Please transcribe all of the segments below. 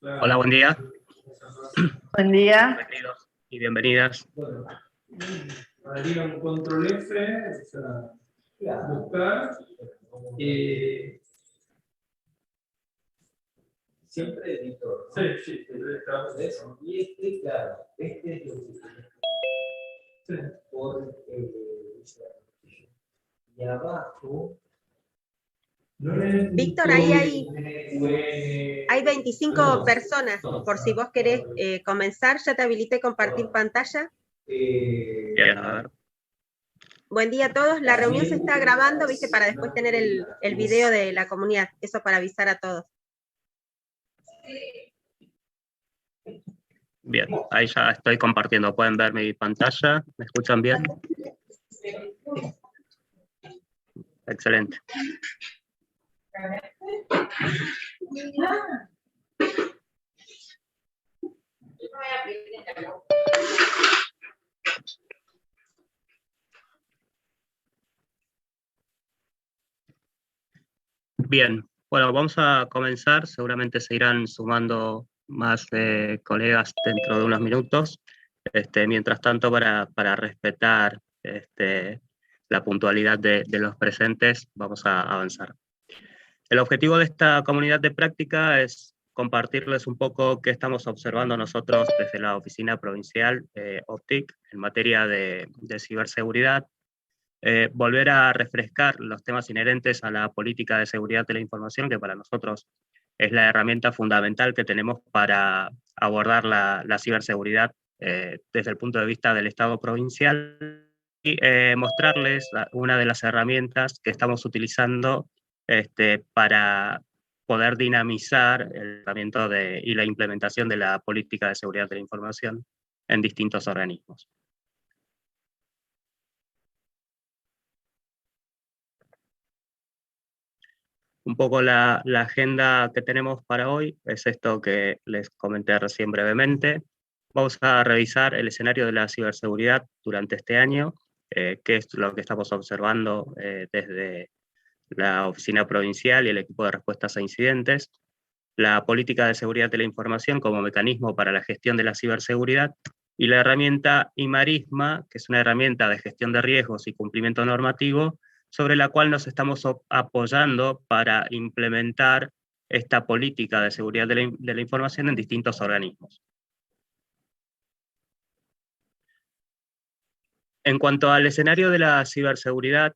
Hola, buen día. Buen día. Bienvenidos y bienvenidas. Bueno, haría un control F, o sea, buscar. Siempre editor, ¿no? Sí, sí, editor. Eso. Y claro, es lo que Sí. por y abajo. Víctor, ahí hay 25 personas. Por si vos querés comenzar, ya te habilité compartir pantalla. Bien, a ver. Buen día a todos. La reunión se está grabando, viste, para después tener el video de la comunidad. Eso para avisar a todos. Bien, ahí ya estoy compartiendo. ¿Pueden ver mi pantalla? ¿Me escuchan bien? Excelente. Bien, bueno, vamos a comenzar. Seguramente se irán sumando más colegas dentro de unos minutos. Mientras tanto, para respetar la puntualidad de los presentes, vamos a avanzar. El objetivo de esta comunidad de práctica es compartirles un poco qué estamos observando nosotros desde la Oficina Provincial OPTIC en materia de ciberseguridad, volver a refrescar los temas inherentes a la política de seguridad de la información, que para nosotros es la herramienta fundamental que tenemos para abordar la ciberseguridad desde el punto de vista del Estado provincial, y mostrarles una de las herramientas que estamos utilizando para poder dinamizar el tratamiento y la implementación de la política de seguridad de la información en distintos organismos. Un poco la agenda que tenemos para hoy es esto que les comenté recién brevemente. Vamos a revisar el escenario de la ciberseguridad durante este año, qué es lo que estamos observando desde la Oficina Provincial y el equipo de respuestas a incidentes, la política de seguridad de la información como mecanismo para la gestión de la ciberseguridad, y la herramienta IMARISMA, que es una herramienta de gestión de riesgos y cumplimiento normativo, sobre la cual nos estamos apoyando para implementar esta política de seguridad de la información en distintos organismos. En cuanto al escenario de la ciberseguridad,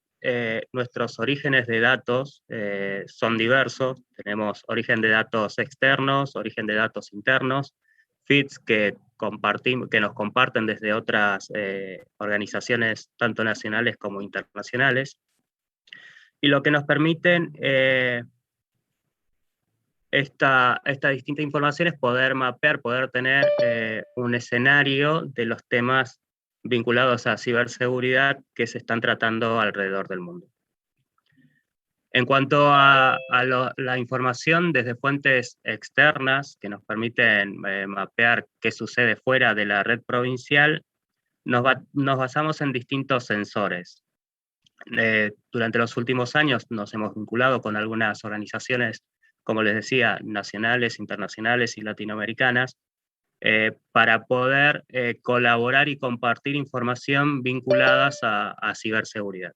nuestros orígenes de datos son diversos. Tenemos origen de datos externos, origen de datos internos, feeds que nos comparten desde otras organizaciones, tanto nacionales como internacionales, y lo que nos permiten esta distinta información es poder mapear, poder tener un escenario de los temas vinculados a ciberseguridad que se están tratando alrededor del mundo. En cuanto a la información desde fuentes externas que nos permiten mapear qué sucede fuera de la red provincial, nos basamos en distintos sensores. Durante los últimos años nos hemos vinculado con algunas organizaciones, como les decía, nacionales, internacionales y latinoamericanas, para poder colaborar y compartir información vinculadas a ciberseguridad.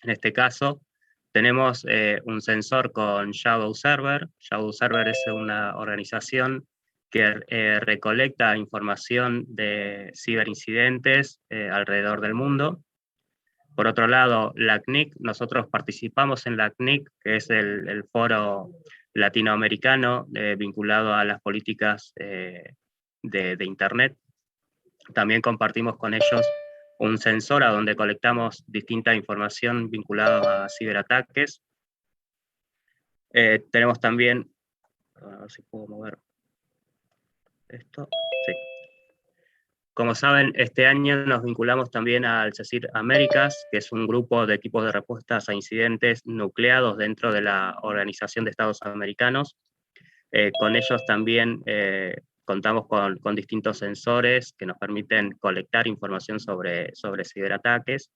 En este caso, tenemos un sensor con Shadow Server. Shadow Server es una organización que recolecta información de ciberincidentes alrededor del mundo. Por otro lado, la CNIC, nosotros participamos en la CNIC, que es el foro latinoamericano vinculado a las políticas de Internet. También compartimos con ellos un sensor a donde colectamos distinta información vinculada a ciberataques. Tenemos también, a ver si puedo mover esto, sí. Como saben, este año nos vinculamos también al CECIR Américas, que es un grupo de equipos de respuestas a incidentes nucleados dentro de la Organización de Estados Americanos. Con ellos también contamos con distintos sensores que nos permiten colectar información sobre ciberataques.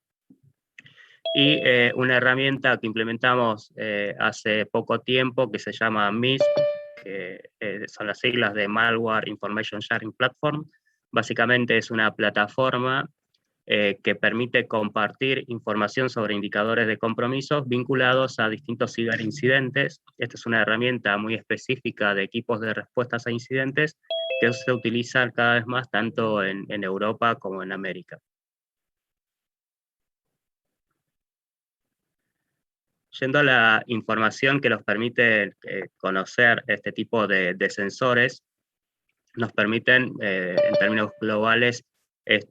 Y una herramienta que implementamos hace poco tiempo que se llama MISP, que son las siglas de Malware Information Sharing Platform. Básicamente es una plataforma que permite compartir información sobre indicadores de compromisos vinculados a distintos ciberincidentes. Esta es una herramienta muy específica de equipos de respuestas a incidentes que se utiliza cada vez más tanto en Europa como en América. Yendo a la información que nos permite conocer este tipo de sensores, nos permiten, en términos globales,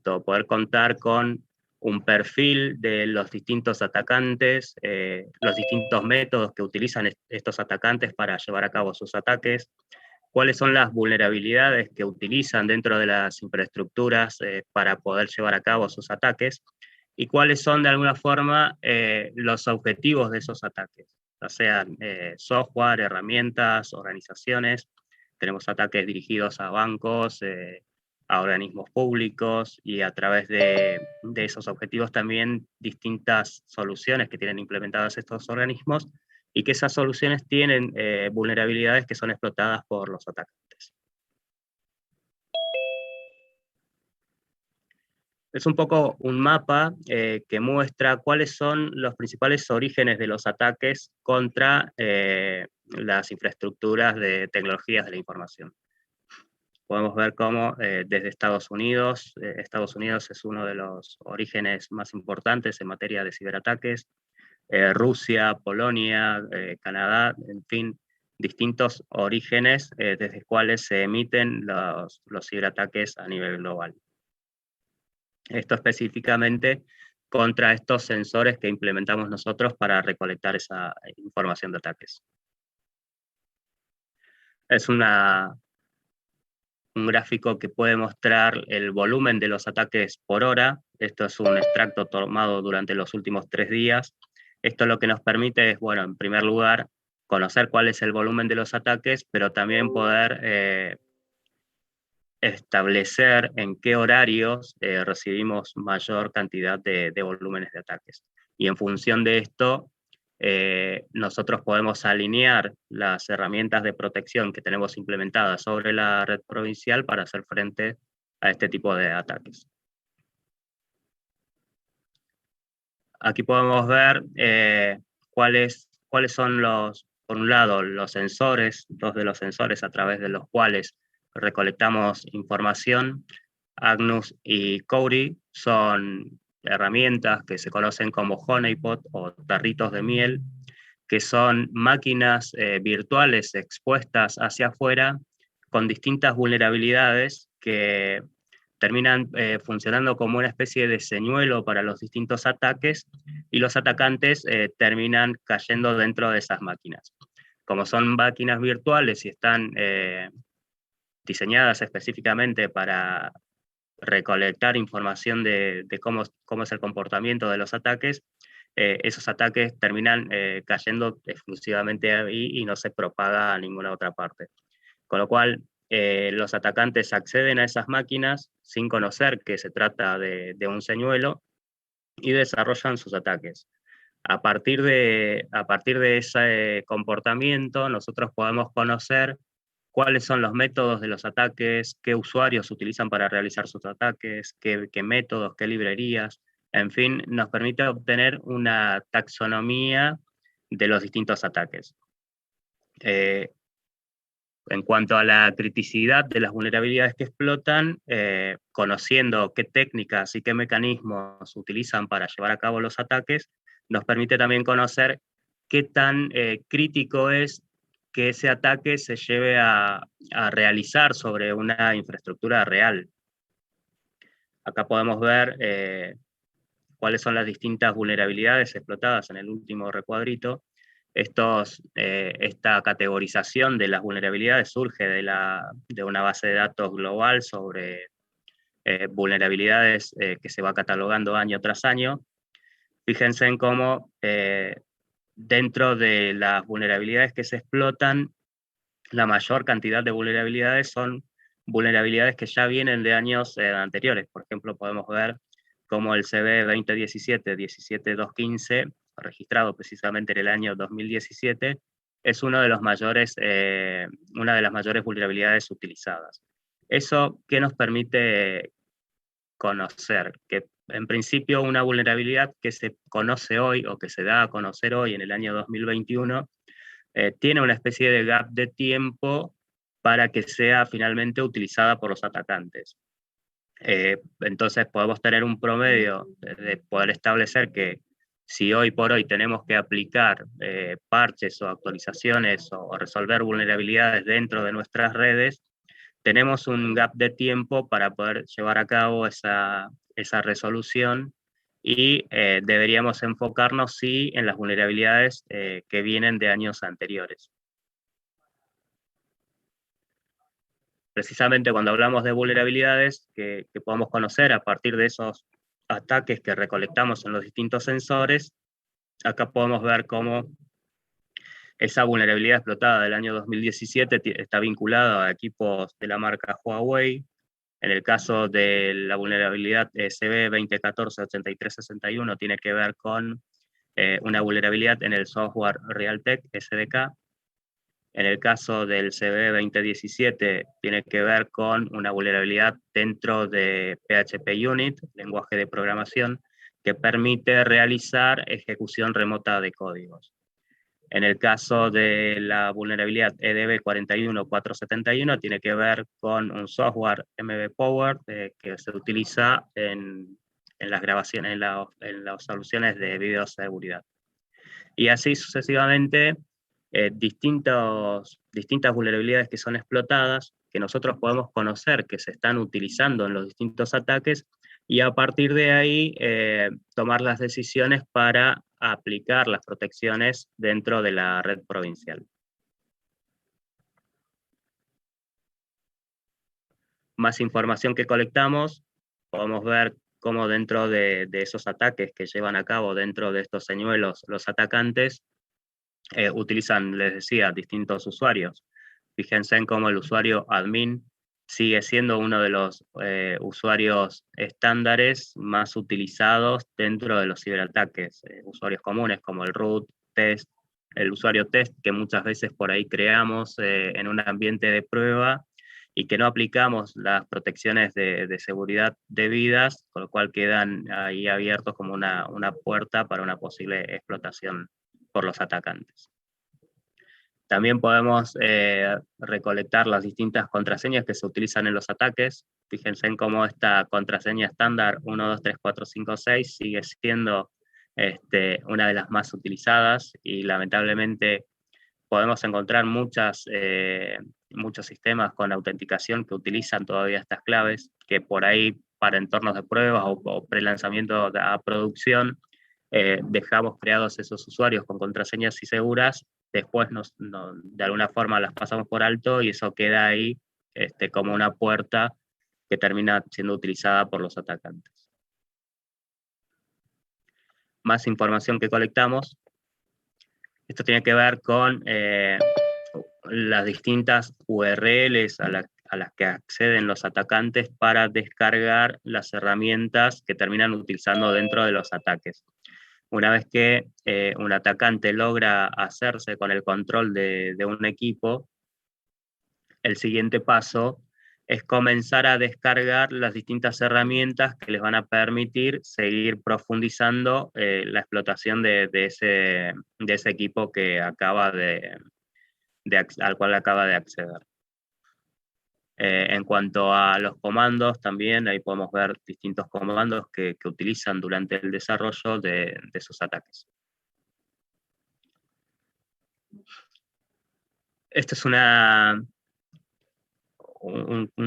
poder contar con un perfil de los distintos atacantes, los distintos métodos que utilizan estos atacantes para llevar a cabo sus ataques, cuáles son las vulnerabilidades que utilizan dentro de las infraestructuras para poder llevar a cabo sus ataques, y cuáles son de alguna forma los objetivos de esos ataques, ya sean software, herramientas, organizaciones. Tenemos ataques dirigidos a bancos, a organismos públicos, y a través de esos objetivos también distintas soluciones que tienen implementadas estos organismos, y que esas soluciones tienen vulnerabilidades que son explotadas por los atacantes. Es un poco un mapa que muestra cuáles son los principales orígenes de los ataques contra las infraestructuras de tecnologías de la información. Podemos ver cómo desde Estados Unidos es uno de los orígenes más importantes en materia de ciberataques, Rusia, Polonia, Canadá, en fin, distintos orígenes desde cuales se emiten los ciberataques a nivel global. Esto específicamente contra estos sensores que implementamos nosotros para recolectar esa información de ataques. Es un gráfico que puede mostrar el volumen de los ataques por hora. Esto es un extracto tomado durante los últimos 3 días. Esto lo que nos permite es, bueno, en primer lugar, conocer cuál es el volumen de los ataques, pero también poder establecer en qué horarios recibimos mayor cantidad de volúmenes de ataques. Y en función de esto, nosotros podemos alinear las herramientas de protección que tenemos implementadas sobre la red provincial para hacer frente a este tipo de ataques. Aquí podemos ver cuáles son por un lado, los sensores, dos de los sensores a través de los cuales recolectamos información. Agnus y Cowry son herramientas que se conocen como honeypot o tarritos de miel, que son máquinas virtuales expuestas hacia afuera con distintas vulnerabilidades que terminan funcionando como una especie de señuelo para los distintos ataques, y los atacantes terminan cayendo dentro de esas máquinas. Como son máquinas virtuales y están diseñadas específicamente para recolectar información de cómo es el comportamiento de los ataques, esos ataques terminan cayendo exclusivamente ahí y no se propaga a ninguna otra parte. Con lo cual, los atacantes acceden a esas máquinas sin conocer que se trata de un señuelo y desarrollan sus ataques. A partir de ese comportamiento, nosotros podemos conocer cuáles son los métodos de los ataques, qué usuarios utilizan para realizar sus ataques, qué métodos, qué librerías. En fin, nos permite obtener una taxonomía de los distintos ataques. En cuanto a la criticidad de las vulnerabilidades que explotan, conociendo qué técnicas y qué mecanismos utilizan para llevar a cabo los ataques, nos permite también conocer qué tan crítico es que ese ataque se lleve a realizar sobre una infraestructura real. Acá podemos ver cuáles son las distintas vulnerabilidades explotadas en el último recuadrito. Esta categorización de las vulnerabilidades surge de una base de datos global sobre vulnerabilidades que se va catalogando año tras año. Fíjense en cómo dentro de las vulnerabilidades que se explotan, la mayor cantidad de vulnerabilidades son vulnerabilidades que ya vienen de años anteriores. Por ejemplo, podemos ver cómo el CB 2017-17215, registrado precisamente en el año 2017, es una de las mayores vulnerabilidades utilizadas. ¿Eso qué nos permite conocer? Que en principio una vulnerabilidad que se conoce hoy o que se da a conocer hoy en el año 2021 tiene una especie de gap de tiempo para que sea finalmente utilizada por los atacantes. Entonces podemos tener un promedio de poder establecer que si hoy por hoy tenemos que aplicar parches o actualizaciones o resolver vulnerabilidades dentro de nuestras redes, tenemos un gap de tiempo para poder llevar a cabo esa resolución y deberíamos enfocarnos sí en las vulnerabilidades que vienen de años anteriores. Precisamente cuando hablamos de vulnerabilidades que podemos conocer a partir de esos ataques que recolectamos en los distintos sensores, acá podemos ver cómo esa vulnerabilidad explotada del año 2017 está vinculada a equipos de la marca Huawei. En el caso de la vulnerabilidad CB 2014-8361 tiene que ver con una vulnerabilidad en el software Realtek SDK. En el caso del CB 2017 tiene que ver con una vulnerabilidad dentro de PHP Unit, lenguaje de programación, que permite realizar ejecución remota de códigos. En el caso de la vulnerabilidad EDB 41471 tiene que ver con un software MB Power que se utiliza en las grabaciones, en las soluciones de videoseguridad. Y así sucesivamente, distintas vulnerabilidades que son explotadas, que nosotros podemos conocer que se están utilizando en los distintos ataques, y a partir de ahí tomar las decisiones para aplicar las protecciones dentro de la red provincial. Más información que colectamos, podemos ver cómo dentro de esos ataques que llevan a cabo dentro de estos señuelos los atacantes, utilizan, les decía, distintos usuarios. Fíjense en cómo el usuario admin sigue siendo uno de los usuarios estándares más utilizados dentro de los ciberataques. Usuarios comunes como el root, test, el usuario test que muchas veces por ahí creamos en un ambiente de prueba y que no aplicamos las protecciones de seguridad debidas, con lo cual quedan ahí abiertos como una puerta para una posible explotación por los atacantes. También podemos recolectar las distintas contraseñas que se utilizan en los ataques. Fíjense en cómo esta contraseña estándar 123456 sigue siendo una de las más utilizadas, y lamentablemente podemos encontrar muchos sistemas con autenticación que utilizan todavía estas claves, que por ahí para entornos de pruebas o pre-lanzamiento a producción dejamos creados esos usuarios con contraseñas inseguras. Después de alguna forma las pasamos por alto y eso queda ahí como una puerta que termina siendo utilizada por los atacantes. Más información que colectamos. Esto tiene que ver con las distintas URLs a las que acceden los atacantes para descargar las herramientas que terminan utilizando dentro de los ataques. Una vez que un atacante logra hacerse con el control de un equipo, el siguiente paso es comenzar a descargar las distintas herramientas que les van a permitir seguir profundizando la explotación de ese equipo que al cual acaba de acceder. En cuanto a los comandos, también ahí podemos ver distintos comandos que utilizan durante el desarrollo de sus ataques. Este es un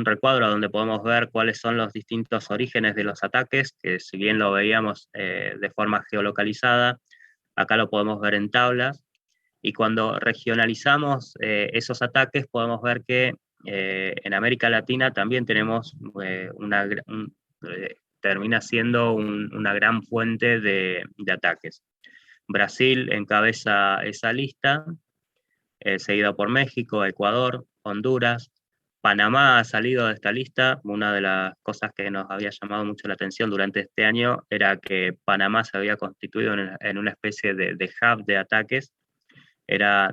recuadro donde podemos ver cuáles son los distintos orígenes de los ataques, que si bien lo veíamos de forma geolocalizada, acá lo podemos ver en tablas, y cuando regionalizamos esos ataques podemos ver que en América Latina también tenemos termina siendo una gran fuente de ataques. Brasil encabeza esa lista, seguido por México, Ecuador, Honduras. Panamá ha salido de esta lista. Una de las cosas que nos había llamado mucho la atención durante este año era que Panamá se había constituido en una especie de hub de ataques,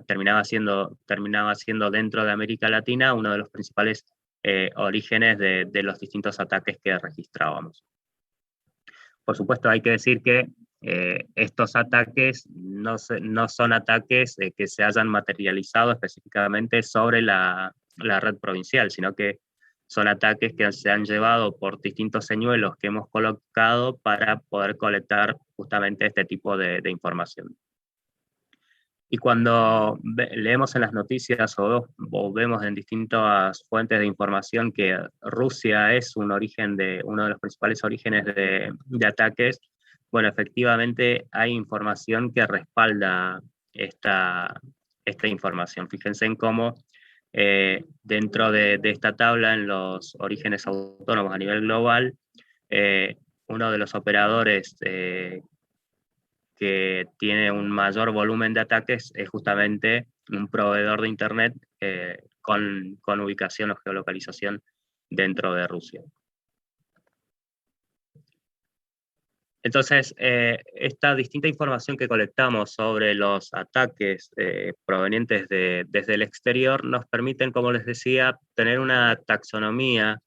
terminaba siendo dentro de América Latina uno de los principales orígenes de los distintos ataques que registrábamos. Por supuesto, hay que decir que estos ataques no son ataques que se hayan materializado específicamente sobre la red provincial, sino que son ataques que se han llevado por distintos señuelos que hemos colocado para poder colectar justamente este tipo de información. Y cuando leemos en las noticias o vemos en distintas fuentes de información que Rusia es uno de los principales orígenes de ataques, bueno, efectivamente hay información que respalda esta información. Fíjense en cómo dentro de esta tabla, en los orígenes autónomos a nivel global, uno de los operadores que tiene un mayor volumen de ataques es justamente un proveedor de Internet con ubicación o geolocalización dentro de Rusia. Entonces, esta distinta información que colectamos sobre los ataques provenientes desde el exterior nos permiten, como les decía, tener una taxonomía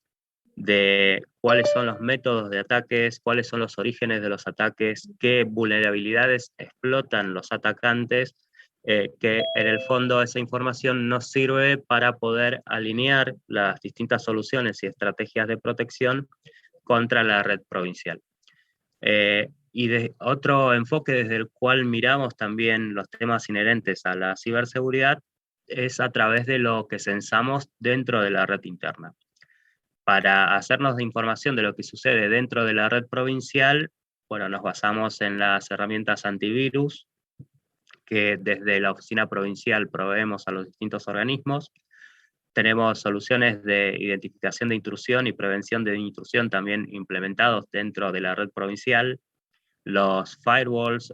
de cuáles son los métodos de ataques, cuáles son los orígenes de los ataques, qué vulnerabilidades explotan los atacantes, que en el fondo esa información nos sirve para poder alinear las distintas soluciones y estrategias de protección contra la red provincial. Y de otro enfoque desde el cual miramos también los temas inherentes a la ciberseguridad es a través de lo que censamos dentro de la red interna. Para hacernos de información de lo que sucede dentro de la red provincial, bueno, nos basamos en las herramientas antivirus que desde la oficina provincial proveemos a los distintos organismos. Tenemos soluciones de identificación de intrusión y prevención de intrusión también implementados dentro de la red provincial. Los firewalls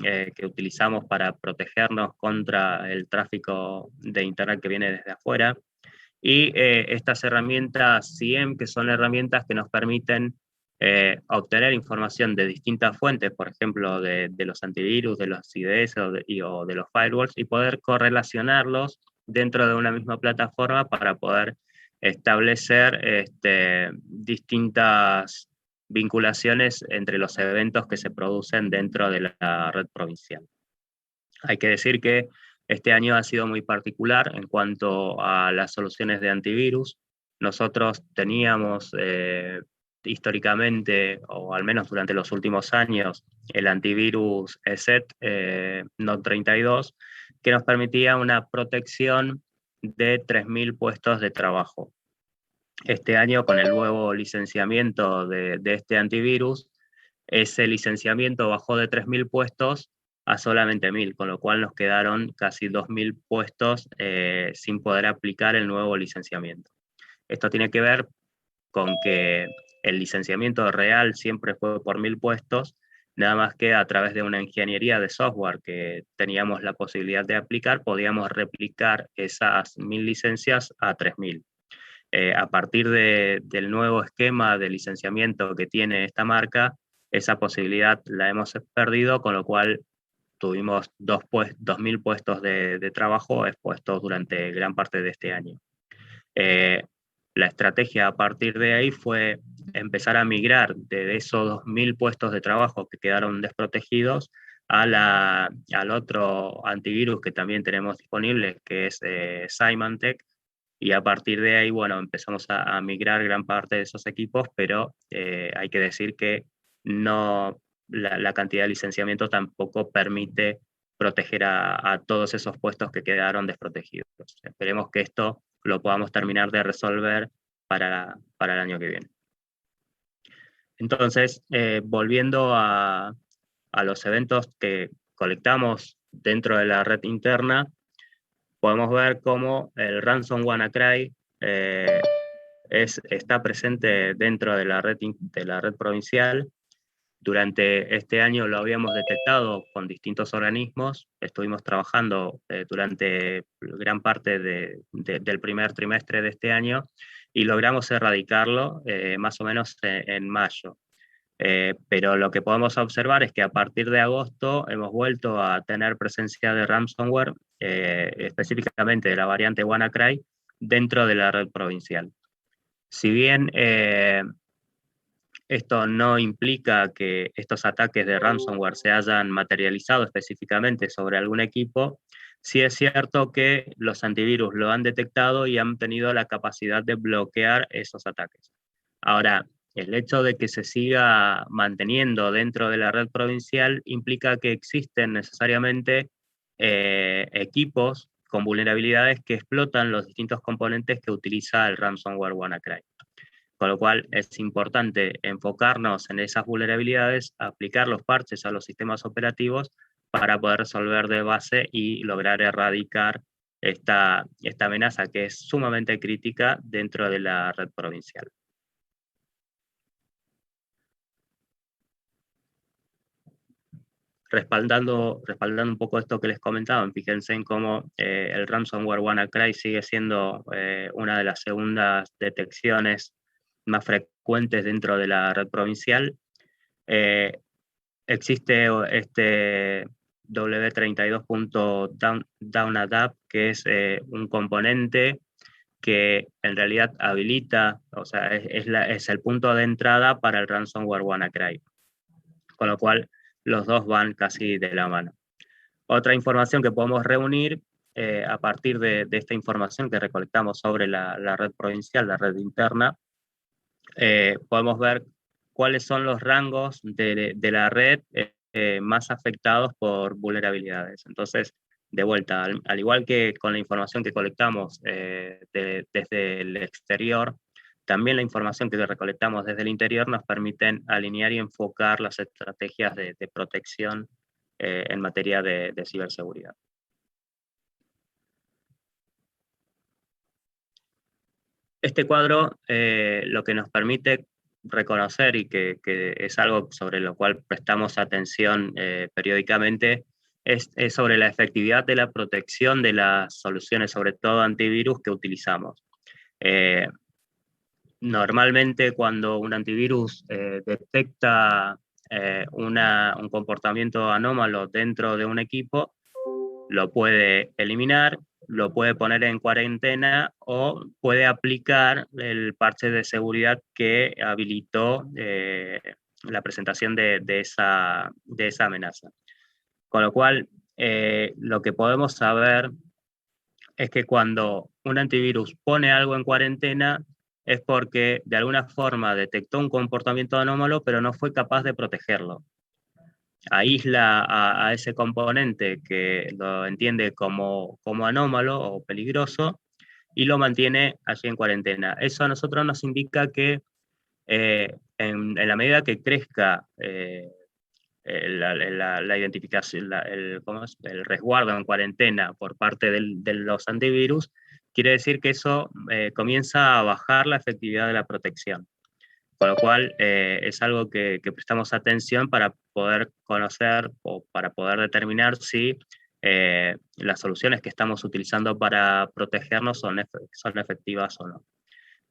que utilizamos para protegernos contra el tráfico de Internet que viene desde afuera. Y estas herramientas CIEM, que son herramientas que nos permiten obtener información de distintas fuentes, por ejemplo, de los antivirus, de los IDS o de los firewalls, y poder correlacionarlos dentro de una misma plataforma para poder establecer distintas vinculaciones entre los eventos que se producen dentro de la red provincial. Hay que decir que este año ha sido muy particular en cuanto a las soluciones de antivirus. Nosotros teníamos históricamente, o al menos durante los últimos años, el antivirus ESET NOT32, que nos permitía una protección de 3.000 puestos de trabajo. Este año, con el nuevo licenciamiento de este antivirus, ese licenciamiento bajó de 3.000 puestos a solamente 1.000, con lo cual nos quedaron casi 2.000 puestos sin poder aplicar el nuevo licenciamiento. Esto tiene que ver con que el licenciamiento real siempre fue por 1.000 puestos, nada más que a través de una ingeniería de software que teníamos la posibilidad de aplicar, podíamos replicar esas 1.000 licencias a 3.000. A partir del nuevo esquema de licenciamiento que tiene esta marca, esa posibilidad la hemos perdido, con lo cual tuvimos 2.000 puestos de trabajo expuestos durante gran parte de este año. La estrategia a partir de ahí fue empezar a migrar de esos 2.000 puestos de trabajo que quedaron desprotegidos al otro antivirus que también tenemos disponible, que es Symantec, y a partir de ahí, bueno, empezamos a migrar gran parte de esos equipos, pero hay que decir que la cantidad de licenciamiento tampoco permite proteger a todos esos puestos que quedaron desprotegidos. Esperemos que esto lo podamos terminar de resolver para el año que viene. Entonces, volviendo a los eventos que colectamos dentro de la red interna, podemos ver cómo el Ransom WannaCry está presente dentro de la red provincial. Durante este año lo habíamos detectado con distintos organismos. Estuvimos trabajando durante gran parte del primer trimestre de este año y logramos erradicarlo más o menos en mayo. Pero lo que podemos observar es que a partir de agosto hemos vuelto a tener presencia de ransomware, específicamente de la variante WannaCry, dentro de la red provincial. Si bien esto no implica que estos ataques de ransomware se hayan materializado específicamente sobre algún equipo, sí es cierto que los antivirus lo han detectado y han tenido la capacidad de bloquear esos ataques. Ahora, el hecho de que se siga manteniendo dentro de la red provincial implica que existen necesariamente equipos con vulnerabilidades que explotan los distintos componentes que utiliza el ransomware WannaCry. Con lo cual es importante enfocarnos en esas vulnerabilidades, aplicar los parches a los sistemas operativos para poder resolver de base y lograr erradicar esta amenaza que es sumamente crítica dentro de la red provincial. Respaldando un poco esto que les comentaba, fíjense en cómo el ransomware WannaCry sigue siendo una de las segundas detecciones más frecuentes dentro de la red provincial. Existe este W32.downAdapt, que es un componente que en realidad habilita, o sea, es el punto de entrada para el ransomware WannaCry. Con lo cual, los dos van casi de la mano. Otra información que podemos reunir a partir de esta información que recolectamos sobre la red provincial, la red interna, podemos ver cuáles son los rangos de la red más afectados por vulnerabilidades. Entonces, de vuelta, al igual que con la información que colectamos desde el exterior, también la información que recolectamos desde el interior nos permiten alinear y enfocar las estrategias de protección en materia de ciberseguridad. Este cuadro lo que nos permite reconocer, y que es algo sobre lo cual prestamos atención periódicamente, es sobre la efectividad de la protección de las soluciones, sobre todo antivirus, que utilizamos. Normalmente cuando un antivirus detecta un comportamiento anómalo dentro de un equipo, lo puede eliminar, lo puede poner en cuarentena o puede aplicar el parche de seguridad que habilitó la presentación de esa amenaza. Con lo cual, lo que podemos saber es que cuando un antivirus pone algo en cuarentena es porque de alguna forma detectó un comportamiento anómalo, pero no fue capaz de protegerlo. Aísla a ese componente que lo entiende como anómalo o peligroso y lo mantiene allí en cuarentena. Eso a nosotros nos indica que en la medida que crezca la identificación, el resguardo en cuarentena por parte de los antivirus, quiere decir que eso comienza a bajar la efectividad de la protección. Con lo cual es algo que prestamos atención para poder conocer o para poder determinar si las soluciones que estamos utilizando para protegernos son efectivas o no.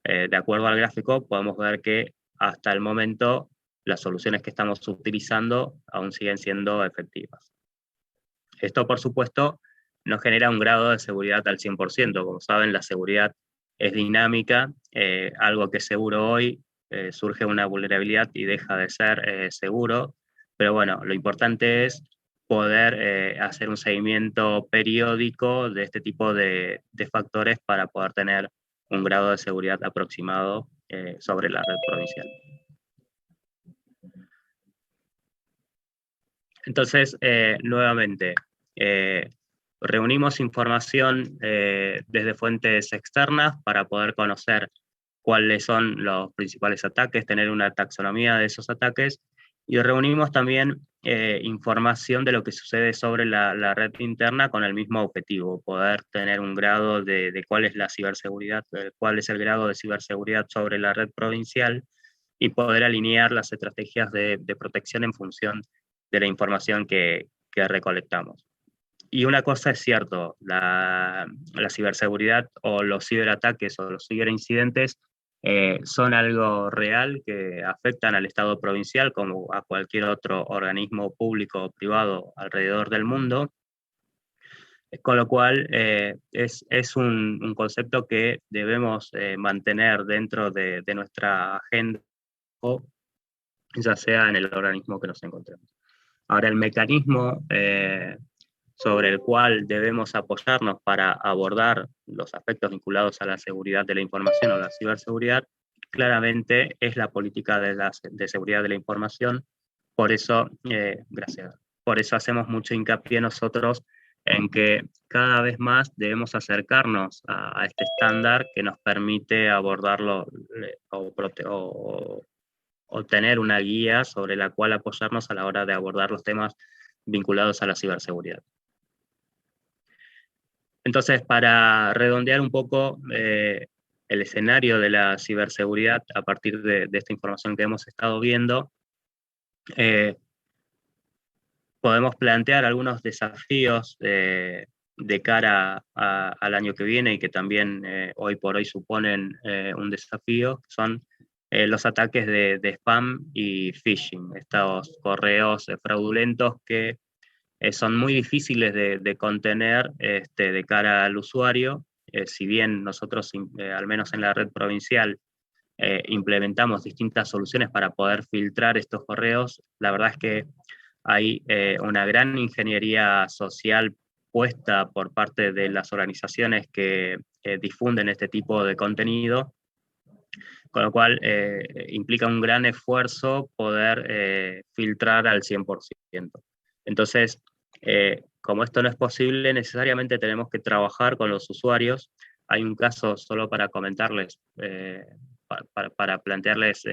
De acuerdo al gráfico podemos ver que hasta el momento las soluciones que estamos utilizando aún siguen siendo efectivas. Esto, por supuesto, no genera un grado de seguridad al 100%. Como saben, la seguridad es dinámica. Algo que es seguro hoy, surge una vulnerabilidad y deja de ser seguro. Pero bueno, lo importante es poder hacer un seguimiento periódico de este tipo de factores para poder tener un grado de seguridad aproximado sobre la red provincial. Entonces, nuevamente, reunimos información desde fuentes externas para poder conocer cuáles son los principales ataques, tener una taxonomía de esos ataques, y reunimos también información de lo que sucede sobre la red interna con el mismo objetivo, poder tener un grado de cuál es la ciberseguridad, cuál es el grado de ciberseguridad sobre la red provincial, y poder alinear las estrategias de protección en función de la información que recolectamos. Y una cosa es cierto, la ciberseguridad o los ciberataques o los ciberincidentes son algo real que afectan al Estado provincial como a cualquier otro organismo público o privado alrededor del mundo, con lo cual es un concepto que debemos mantener dentro de nuestra agenda, ya sea en el organismo que nos encontremos. Ahora, el mecanismo sobre el cual debemos apoyarnos para abordar los aspectos vinculados a la seguridad de la información o la ciberseguridad, claramente es la política de seguridad de la información. Por eso, gracias. Por eso hacemos mucho hincapié nosotros en que cada vez más debemos acercarnos a este estándar que nos permite abordarlo o tener una guía sobre la cual apoyarnos a la hora de abordar los temas vinculados a la ciberseguridad. Entonces, para redondear un poco el escenario de la ciberseguridad a partir de esta información que hemos estado viendo, podemos plantear algunos desafíos de cara al año que viene y que también hoy por hoy suponen un desafío, que son los ataques de spam y phishing, estos correos fraudulentos que son muy difíciles de contener de cara al usuario. Si bien nosotros, al menos en la red provincial, implementamos distintas soluciones para poder filtrar estos correos, la verdad es que hay una gran ingeniería social puesta por parte de las organizaciones que difunden este tipo de contenido, con lo cual implica un gran esfuerzo poder filtrar al 100%. Entonces, como esto no es posible, necesariamente tenemos que trabajar con los usuarios. Hay un caso, solo para comentarles, para plantearles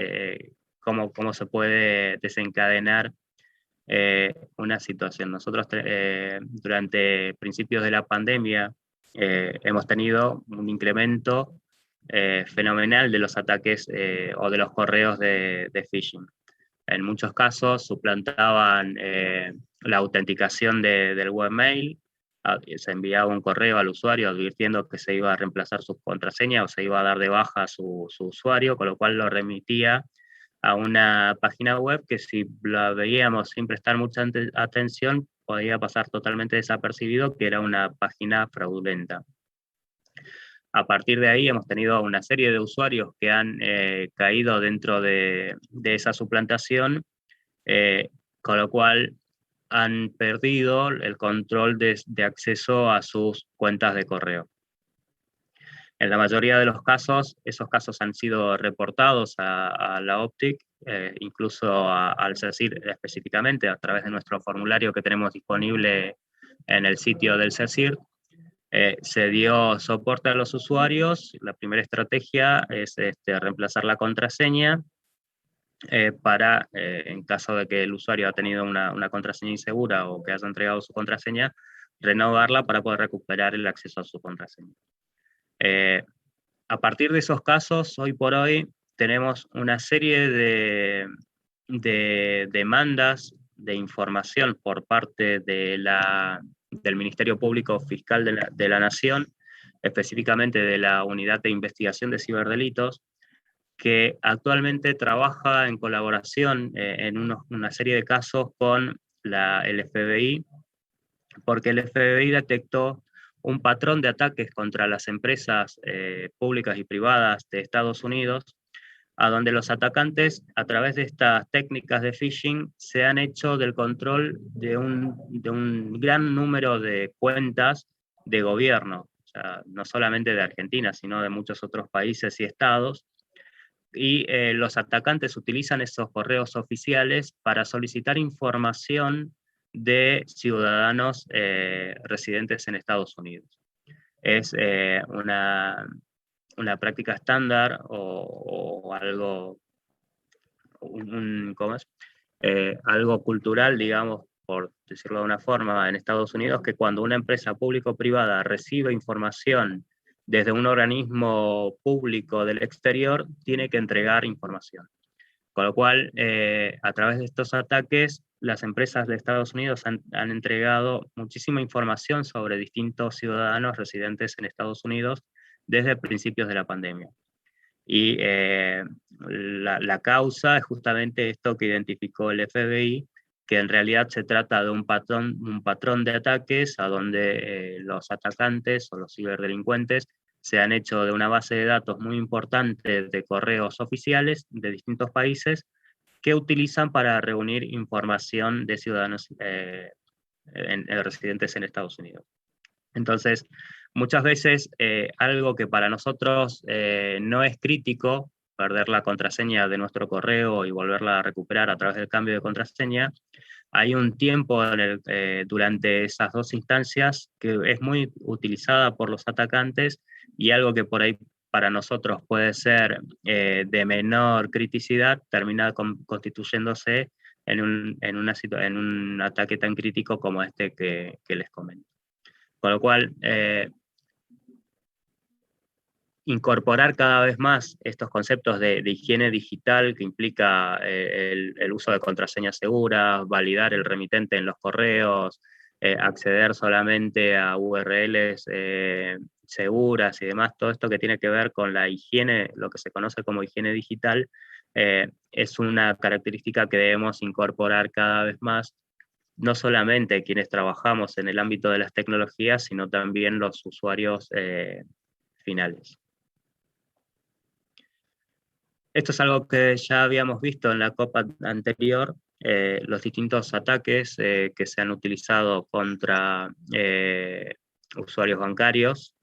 cómo se puede desencadenar una situación. Nosotros durante principios de la pandemia hemos tenido un incremento fenomenal de los ataques o de los correos de phishing. En muchos casos suplantaban la autenticación del webmail, se enviaba un correo al usuario advirtiendo que se iba a reemplazar su contraseña o se iba a dar de baja su usuario, con lo cual lo remitía a una página web que, si la veíamos sin prestar mucha atención, podía pasar totalmente desapercibido, que era una página fraudulenta. A partir de ahí hemos tenido una serie de usuarios que han caído dentro de esa suplantación, con lo cual han perdido el control de acceso a sus cuentas de correo. En la mayoría de los casos, esos casos han sido reportados a la OPTIC, incluso al CECIR específicamente, a través de nuestro formulario que tenemos disponible en el sitio del CECIR. Se dio soporte a los usuarios. La primera estrategia es reemplazar la contraseña para, en caso de que el usuario ha tenido una contraseña insegura o que haya entregado su contraseña, renovarla para poder recuperar el acceso a su contraseña. A partir de esos casos, hoy por hoy, tenemos una serie de demandas de información por parte del Ministerio Público Fiscal de la Nación, específicamente de la Unidad de Investigación de Ciberdelitos, que actualmente trabaja en colaboración en una serie de casos con el FBI, porque el FBI detectó un patrón de ataques contra las empresas públicas y privadas de Estados Unidos, a donde los atacantes, a través de estas técnicas de phishing, se han hecho del control de un gran número de cuentas de gobierno, o sea, no solamente de Argentina, sino de muchos otros países y estados, y los atacantes utilizan esos correos oficiales para solicitar información de ciudadanos residentes en Estados Unidos. Es una práctica estándar o algo, ¿cómo es? Algo cultural, digamos, por decirlo de una forma, en Estados Unidos, que cuando una empresa público-privada recibe información desde un organismo público del exterior, tiene que entregar información. Con lo cual, a través de estos ataques, las empresas de Estados Unidos han entregado muchísima información sobre distintos ciudadanos residentes en Estados Unidos desde principios de la pandemia. Y la causa es justamente esto que identificó el FBI, que en realidad se trata de un patrón de ataques a donde los atacantes o los ciberdelincuentes se han hecho de una base de datos muy importante de correos oficiales de distintos países que utilizan para reunir información de ciudadanos residentes en Estados Unidos. Entonces, muchas veces algo que para nosotros no es crítico, perder la contraseña de nuestro correo y volverla a recuperar a través del cambio de contraseña, hay un tiempo durante esas dos instancias que es muy utilizada por los atacantes, y algo que por ahí para nosotros puede ser de menor criticidad, termina constituyéndose en un ataque tan crítico como este que les comento. Con lo cual, incorporar cada vez más estos conceptos de higiene digital, que implica el uso de contraseñas seguras, validar el remitente en los correos, acceder solamente a URLs seguras y demás, todo esto que tiene que ver con la higiene, lo que se conoce como higiene digital, es una característica que debemos incorporar cada vez más, no solamente quienes trabajamos en el ámbito de las tecnologías, sino también los usuarios finales. Esto es algo que ya habíamos visto en la COP anterior, los distintos ataques que se han utilizado contra usuarios bancarios,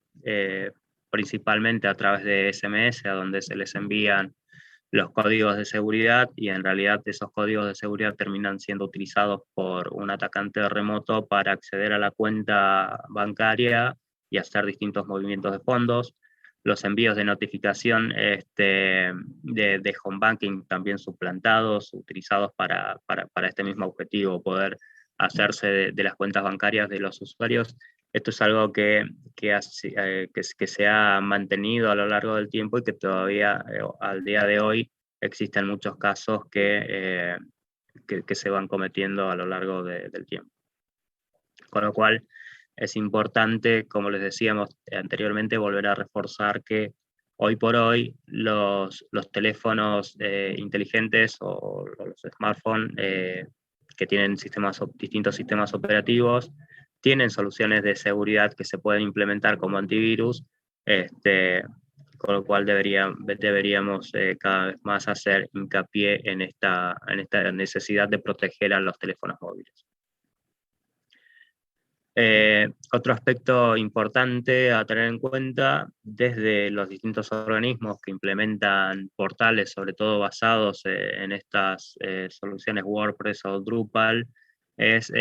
principalmente a través de SMS, a donde se les envían los códigos de seguridad, y en realidad esos códigos de seguridad terminan siendo utilizados por un atacante remoto para acceder a la cuenta bancaria y hacer distintos movimientos de fondos. Los envíos de notificación de home banking también suplantados, utilizados para este mismo objetivo, poder hacerse de las cuentas bancarias de los usuarios. Esto es algo que se ha mantenido a lo largo del tiempo y que todavía al día de hoy existen muchos casos que se van cometiendo a lo largo del tiempo. Con lo cual es importante, como les decíamos anteriormente, volver a reforzar que hoy por hoy los teléfonos inteligentes o los smartphones que tienen distintos sistemas operativos tienen soluciones de seguridad que se pueden implementar como antivirus, con lo cual deberíamos cada vez más hacer hincapié en esta necesidad de proteger a los teléfonos móviles. Otro aspecto importante a tener en cuenta, desde los distintos organismos que implementan portales, sobre todo basados en estas soluciones WordPress o Drupal, es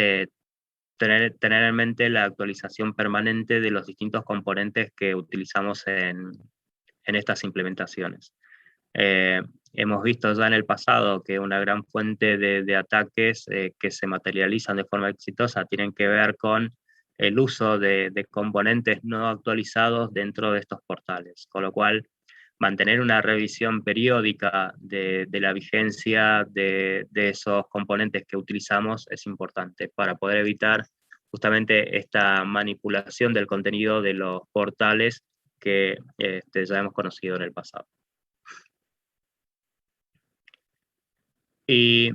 tener en mente la actualización permanente de los distintos componentes que utilizamos en estas implementaciones. Hemos visto ya en el pasado que una gran fuente de ataques que se materializan de forma exitosa tienen que ver con el uso de componentes no actualizados dentro de estos portales, con lo cual mantener una revisión periódica de la vigencia de esos componentes que utilizamos es importante para poder evitar justamente esta manipulación del contenido de los portales que ya hemos conocido en el pasado. Y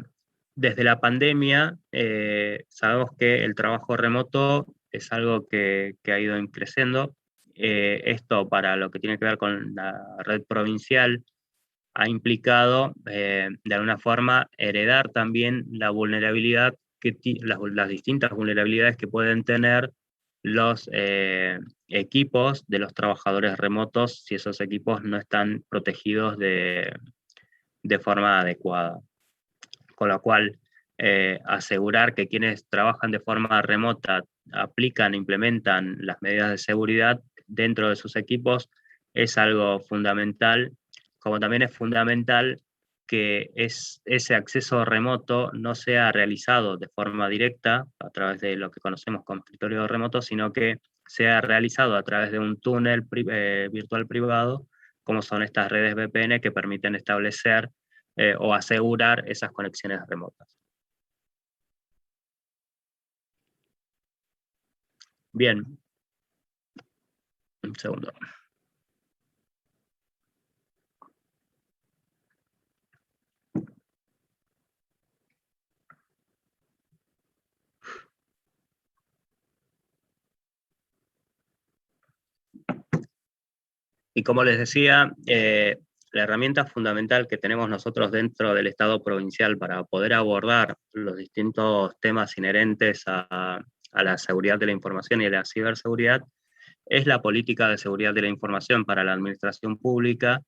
desde la pandemia sabemos que el trabajo remoto es algo que ha ido creciendo. Esto, para lo que tiene que ver con la red provincial, ha implicado de alguna forma heredar también la vulnerabilidad las distintas vulnerabilidades que pueden tener los equipos de los trabajadores remotos si esos equipos no están protegidos de forma adecuada. Con lo cual, asegurar que quienes trabajan de forma remota aplican, implementan las medidas de seguridad dentro de sus equipos es algo fundamental, como también es fundamental que ese acceso remoto no sea realizado de forma directa a través de lo que conocemos como escritorio remoto, sino que sea realizado a través de un túnel virtual privado, como son estas redes VPN que permiten establecer o asegurar esas conexiones remotas. Bien. Un segundo. Y como les decía, la herramienta fundamental que tenemos nosotros dentro del Estado provincial para poder abordar los distintos temas inherentes a la seguridad de la información y a la ciberseguridad es la política de seguridad de la información para la administración pública,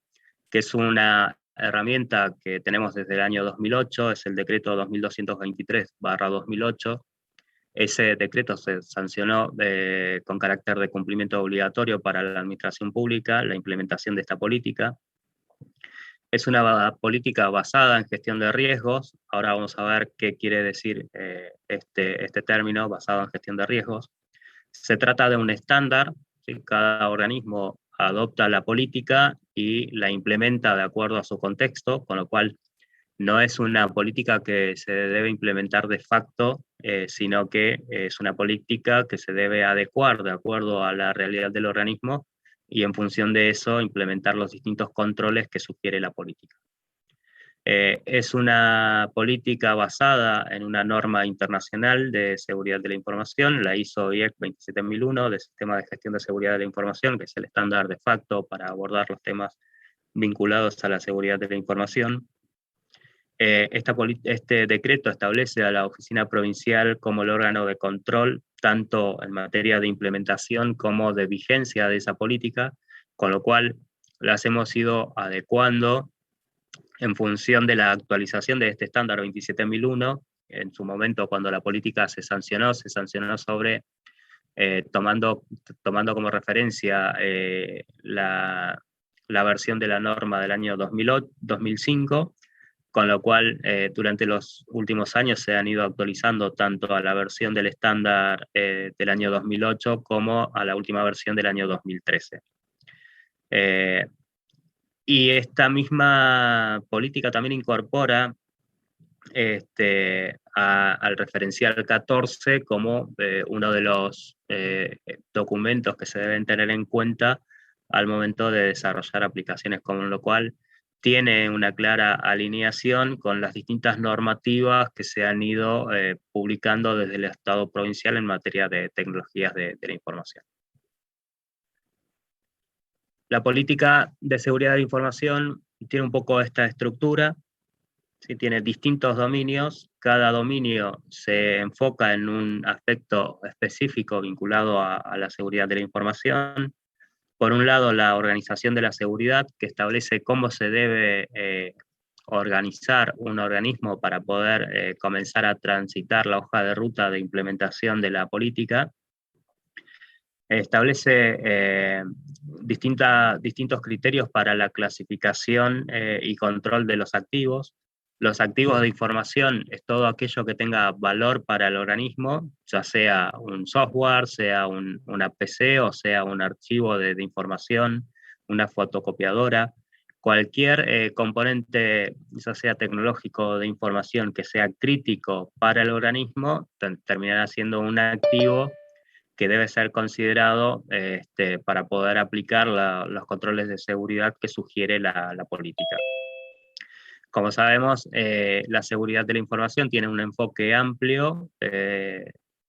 que es una herramienta que tenemos desde el año 2008, es el decreto 2223/2008. Ese decreto se sancionó con carácter de cumplimiento obligatorio para la administración pública, la implementación de esta política. Es una política basada en gestión de riesgos. Ahora vamos a ver qué quiere decir este término, basado en gestión de riesgos. Se trata de un estándar, ¿sí? Cada organismo adopta la política y la implementa de acuerdo a su contexto, con lo cual no es una política que se debe implementar de facto, sino que es una política que se debe adecuar de acuerdo a la realidad del organismo y en función de eso implementar los distintos controles que sugiere la política. Es una política basada en una norma internacional de seguridad de la información, la ISO IEC 27001 del Sistema de Gestión de Seguridad de la Información, que es el estándar de facto para abordar los temas vinculados a la seguridad de la información. Este decreto establece a la Oficina Provincial como el órgano de control, tanto en materia de implementación como de vigencia de esa política, con lo cual las hemos ido adecuando en función de la actualización de este estándar 27001. En su momento, cuando la política se sancionó sobre, tomando como referencia la versión de la norma del año 2005, con lo cual durante los últimos años se han ido actualizando tanto a la versión del estándar del año 2008 como a la última versión del año 2013. Y esta misma política también incorpora al referencial 14 como uno de los documentos que se deben tener en cuenta al momento de desarrollar aplicaciones, con lo cual tiene una clara alineación con las distintas normativas que se han ido publicando desde el Estado provincial en materia de tecnologías de la información. La política de seguridad de la información tiene un poco esta estructura, ¿sí? Tiene distintos dominios, cada dominio se enfoca en un aspecto específico vinculado a la seguridad de la información. Por un lado, la organización de la seguridad, que establece cómo se debe organizar un organismo para poder comenzar a transitar la hoja de ruta de implementación de la política. Establece distintos criterios para la clasificación y control de los activos. Los activos de información es todo aquello que tenga valor para el organismo, ya sea un software, sea una PC o sea un archivo de información, una fotocopiadora. Cualquier componente, ya sea tecnológico de información, que sea crítico para el organismo, terminará siendo un activo que debe ser considerado para poder aplicar los controles de seguridad que sugiere la política. Como sabemos, la seguridad de la información tiene un enfoque amplio,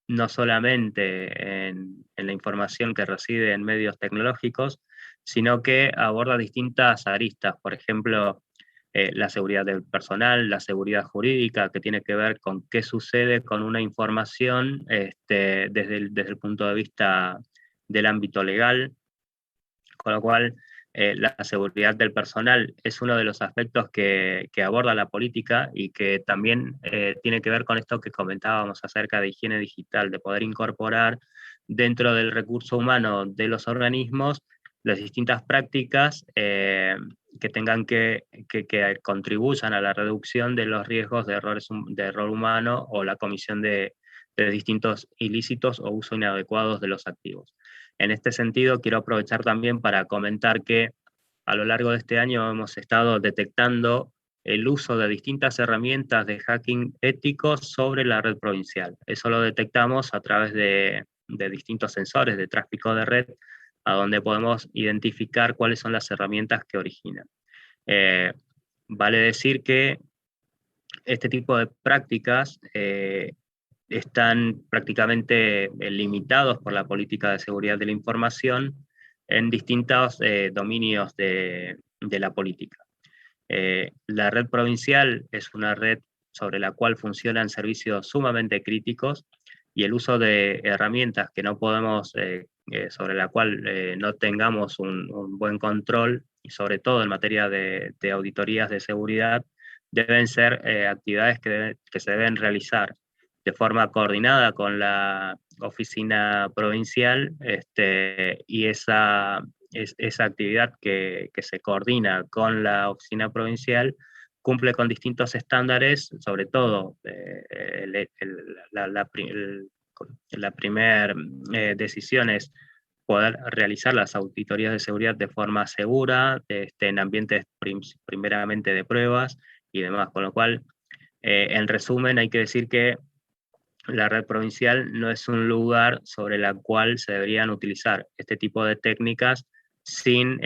no solamente en la información que reside en medios tecnológicos, sino que aborda distintas aristas, por ejemplo, la seguridad del personal, la seguridad jurídica, que tiene que ver con qué sucede con una información desde el punto de vista del ámbito legal, con lo cual la seguridad del personal es uno de los aspectos que aborda la política y que también tiene que ver con esto que comentábamos acerca de higiene digital, de poder incorporar dentro del recurso humano de los organismos las distintas prácticas que tengan que contribuyan a la reducción de los riesgos de error humano o la comisión de distintos ilícitos o uso inadecuados de los activos. En este sentido, quiero aprovechar también para comentar que a lo largo de este año hemos estado detectando el uso de distintas herramientas de hacking ético sobre la red provincial. Eso lo detectamos a través de distintos sensores de tráfico de red, a donde podemos identificar cuáles son las herramientas que originan. Vale decir que este tipo de prácticas están prácticamente limitados por la política de seguridad de la información, en distintos dominios de la política. La red provincial es una red sobre la cual funcionan servicios sumamente críticos, y el uso de herramientas que no podemos, sobre la cual no tengamos un buen control, y sobre todo en materia de auditorías de seguridad, deben ser actividades que se deben realizar de forma coordinada con la oficina provincial, y esa actividad que se coordina con la oficina provincial cumple con distintos estándares, sobre todo la primera decisión es poder realizar las auditorías de seguridad de forma segura, en ambientes primeramente de pruebas y demás, con lo cual, en resumen, hay que decir que la red provincial no es un lugar sobre la cual se deberían utilizar este tipo de técnicas sin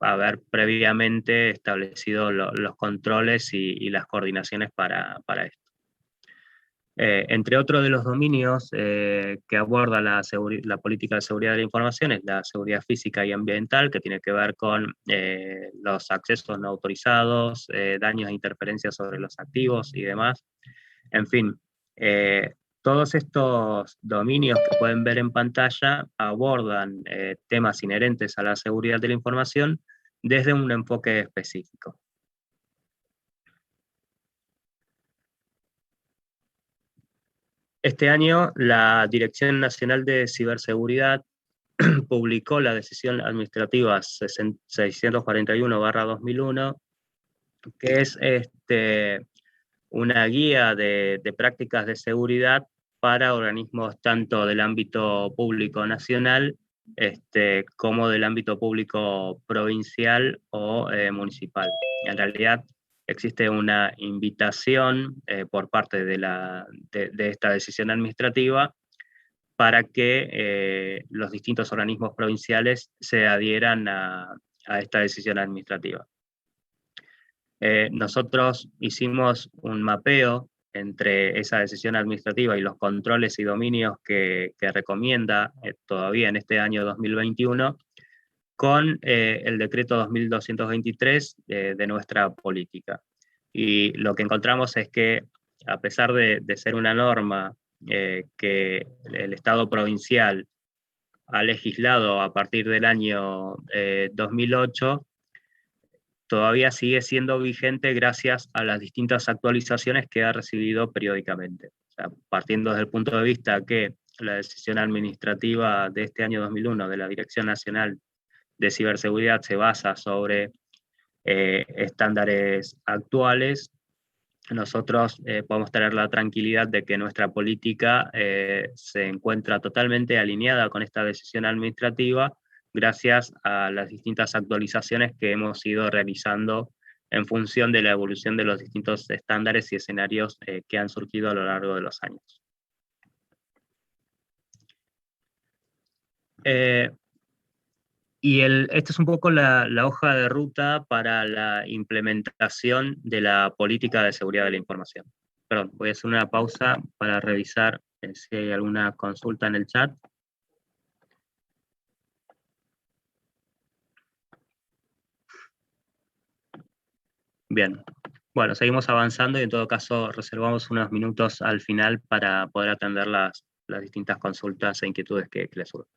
haber previamente establecido los controles y las coordinaciones para esto. Entre otros de los dominios que aborda la política de seguridad de la información es la seguridad física y ambiental, que tiene que ver con los accesos no autorizados, daños e interferencias sobre los activos y demás. En fin, todos estos dominios que pueden ver en pantalla abordan temas inherentes a la seguridad de la información desde un enfoque específico. Este año, la Dirección Nacional de Ciberseguridad publicó la decisión administrativa 641/2001, que es una guía de prácticas de seguridad para organismos tanto del ámbito público nacional como del ámbito público provincial o municipal. En realidad, existe una invitación por parte de esta decisión administrativa para que los distintos organismos provinciales se adhieran a esta decisión administrativa. Nosotros hicimos un mapeo entre esa decisión administrativa y los controles y dominios que recomienda todavía en este año 2021, con el decreto 2223 de nuestra política. Y lo que encontramos es que, a pesar de ser una norma que el Estado provincial ha legislado a partir del año 2008, todavía sigue siendo vigente gracias a las distintas actualizaciones que ha recibido periódicamente. O sea, partiendo desde el punto de vista que la decisión administrativa de este año 2001 de la Dirección Nacional de Ciberseguridad se basa sobre estándares actuales, nosotros podemos tener la tranquilidad de que nuestra política se encuentra totalmente alineada con esta decisión administrativa, gracias a las distintas actualizaciones que hemos ido realizando en función de la evolución de los distintos estándares y escenarios que han surgido a lo largo de los años. Esta es un poco la hoja de ruta para la implementación de la política de seguridad de la información. Perdón, voy a hacer una pausa para revisar si hay alguna consulta en el chat. Bien, bueno, seguimos avanzando y en todo caso reservamos unos minutos al final para poder atender las distintas consultas e inquietudes que les surgen.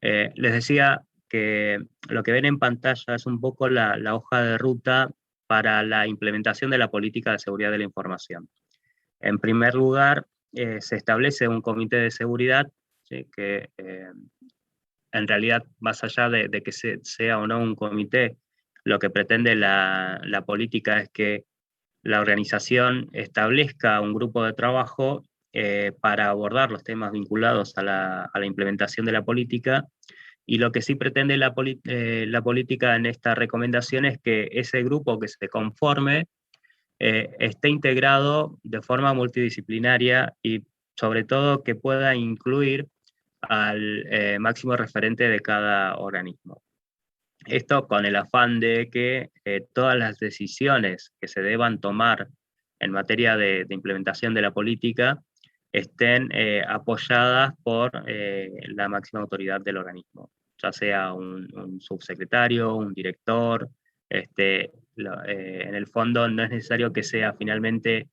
Les decía que lo que ven en pantalla es un poco la hoja de ruta para la implementación de la política de seguridad de la información. En primer lugar, se establece un comité de seguridad, ¿sí? Que en realidad, más allá de que sea o no un comité, lo que pretende la política es que la organización establezca un grupo de trabajo para abordar los temas vinculados a la implementación de la política, y lo que sí pretende la política en esta recomendación es que ese grupo que se conforme esté integrado de forma multidisciplinaria y sobre todo que pueda incluir al máximo referente de cada organismo. Esto con el afán de que todas las decisiones que se deban tomar en materia de implementación de la política estén apoyadas por la máxima autoridad del organismo. ya sea un subsecretario, un director. En el fondo no es necesario que sea finalmente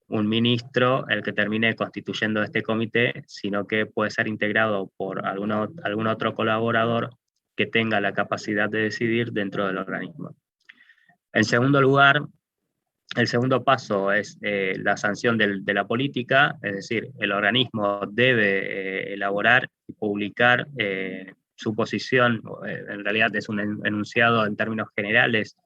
un ministro el que termine constituyendo este comité, sino que puede ser integrado por algún otro colaborador que tenga la capacidad de decidir dentro del organismo. En segundo lugar, el segundo paso es la sanción de la política, es decir, el organismo debe elaborar y publicar su posición, en realidad es un enunciado en términos generales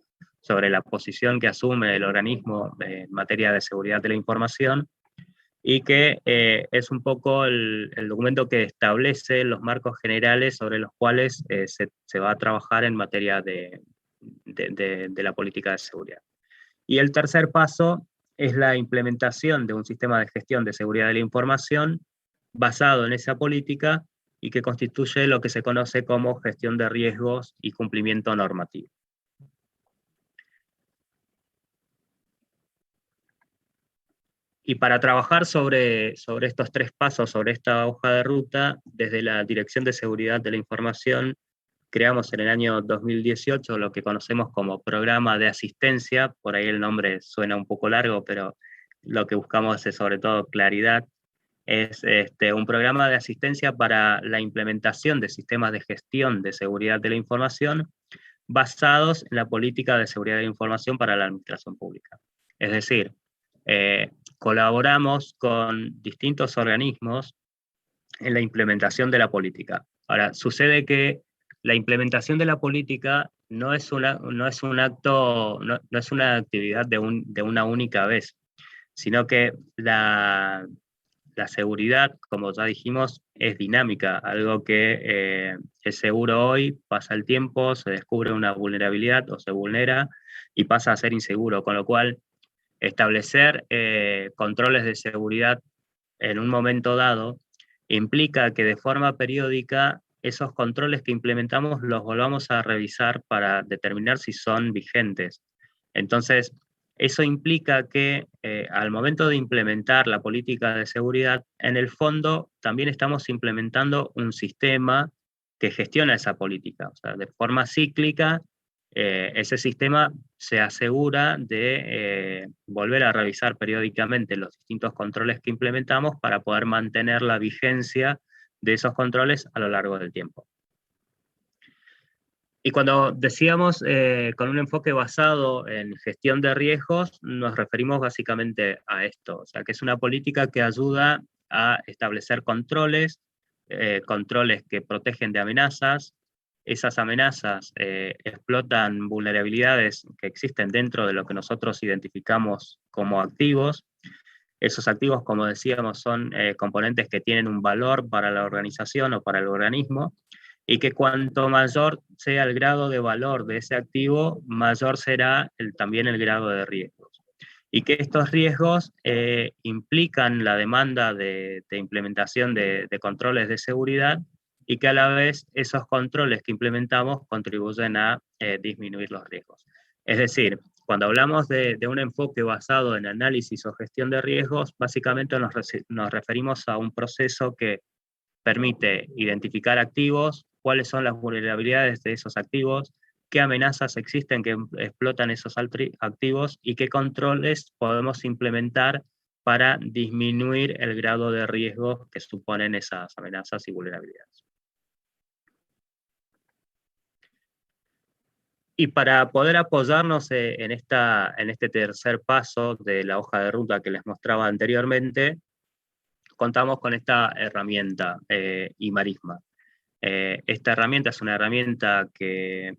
sobre la posición que asume el organismo en materia de seguridad de la información, y que es un poco el documento que establece los marcos generales sobre los cuales se va a trabajar en materia de la política de seguridad. Y el tercer paso es la implementación de un sistema de gestión de seguridad de la información basado en esa política y que constituye lo que se conoce como gestión de riesgos y cumplimiento normativo. Y para trabajar sobre estos tres pasos, sobre esta hoja de ruta, desde la Dirección de Seguridad de la Información, creamos en el año 2018 lo que conocemos como Programa de Asistencia. Por ahí el nombre suena un poco largo, pero lo que buscamos es sobre todo claridad. Es un programa de asistencia para la implementación de sistemas de gestión de seguridad de la información basados en la política de seguridad de la información para la administración pública. Es decir, colaboramos con distintos organismos en la implementación de la política. Ahora, sucede que la implementación de la política no es una actividad de una única vez, sino que la seguridad, como ya dijimos, es dinámica, algo que es seguro hoy, pasa el tiempo, se descubre una vulnerabilidad o se vulnera y pasa a ser inseguro, con lo cual establecer controles de seguridad en un momento dado implica que de forma periódica esos controles que implementamos los volvamos a revisar para determinar si son vigentes. Entonces, eso implica que al momento de implementar la política de seguridad, en el fondo también estamos implementando un sistema que gestiona esa política. O sea, de forma cíclica, ese sistema se asegura de volver a revisar periódicamente los distintos controles que implementamos para poder mantener la vigencia de esos controles a lo largo del tiempo. Y cuando decíamos con un enfoque basado en gestión de riesgos, nos referimos básicamente a esto, o sea, que es una política que ayuda a establecer controles que protegen de amenazas. Esas amenazas explotan vulnerabilidades que existen dentro de lo que nosotros identificamos como activos. Esos activos, como decíamos, son componentes que tienen un valor para la organización o para el organismo, y que cuanto mayor sea el grado de valor de ese activo, mayor será también el grado de riesgos. Y que estos riesgos implican la demanda de implementación de controles de seguridad, y que a la vez esos controles que implementamos contribuyen a disminuir los riesgos. Es decir, cuando hablamos de un enfoque basado en análisis o gestión de riesgos, básicamente nos referimos a un proceso que permite identificar activos, cuáles son las vulnerabilidades de esos activos, qué amenazas existen que explotan esos activos y qué controles podemos implementar para disminuir el grado de riesgo que suponen esas amenazas y vulnerabilidades. Y para poder apoyarnos en este tercer paso de la hoja de ruta que les mostraba anteriormente, contamos con esta herramienta, Imarisma. Esta herramienta es una herramienta que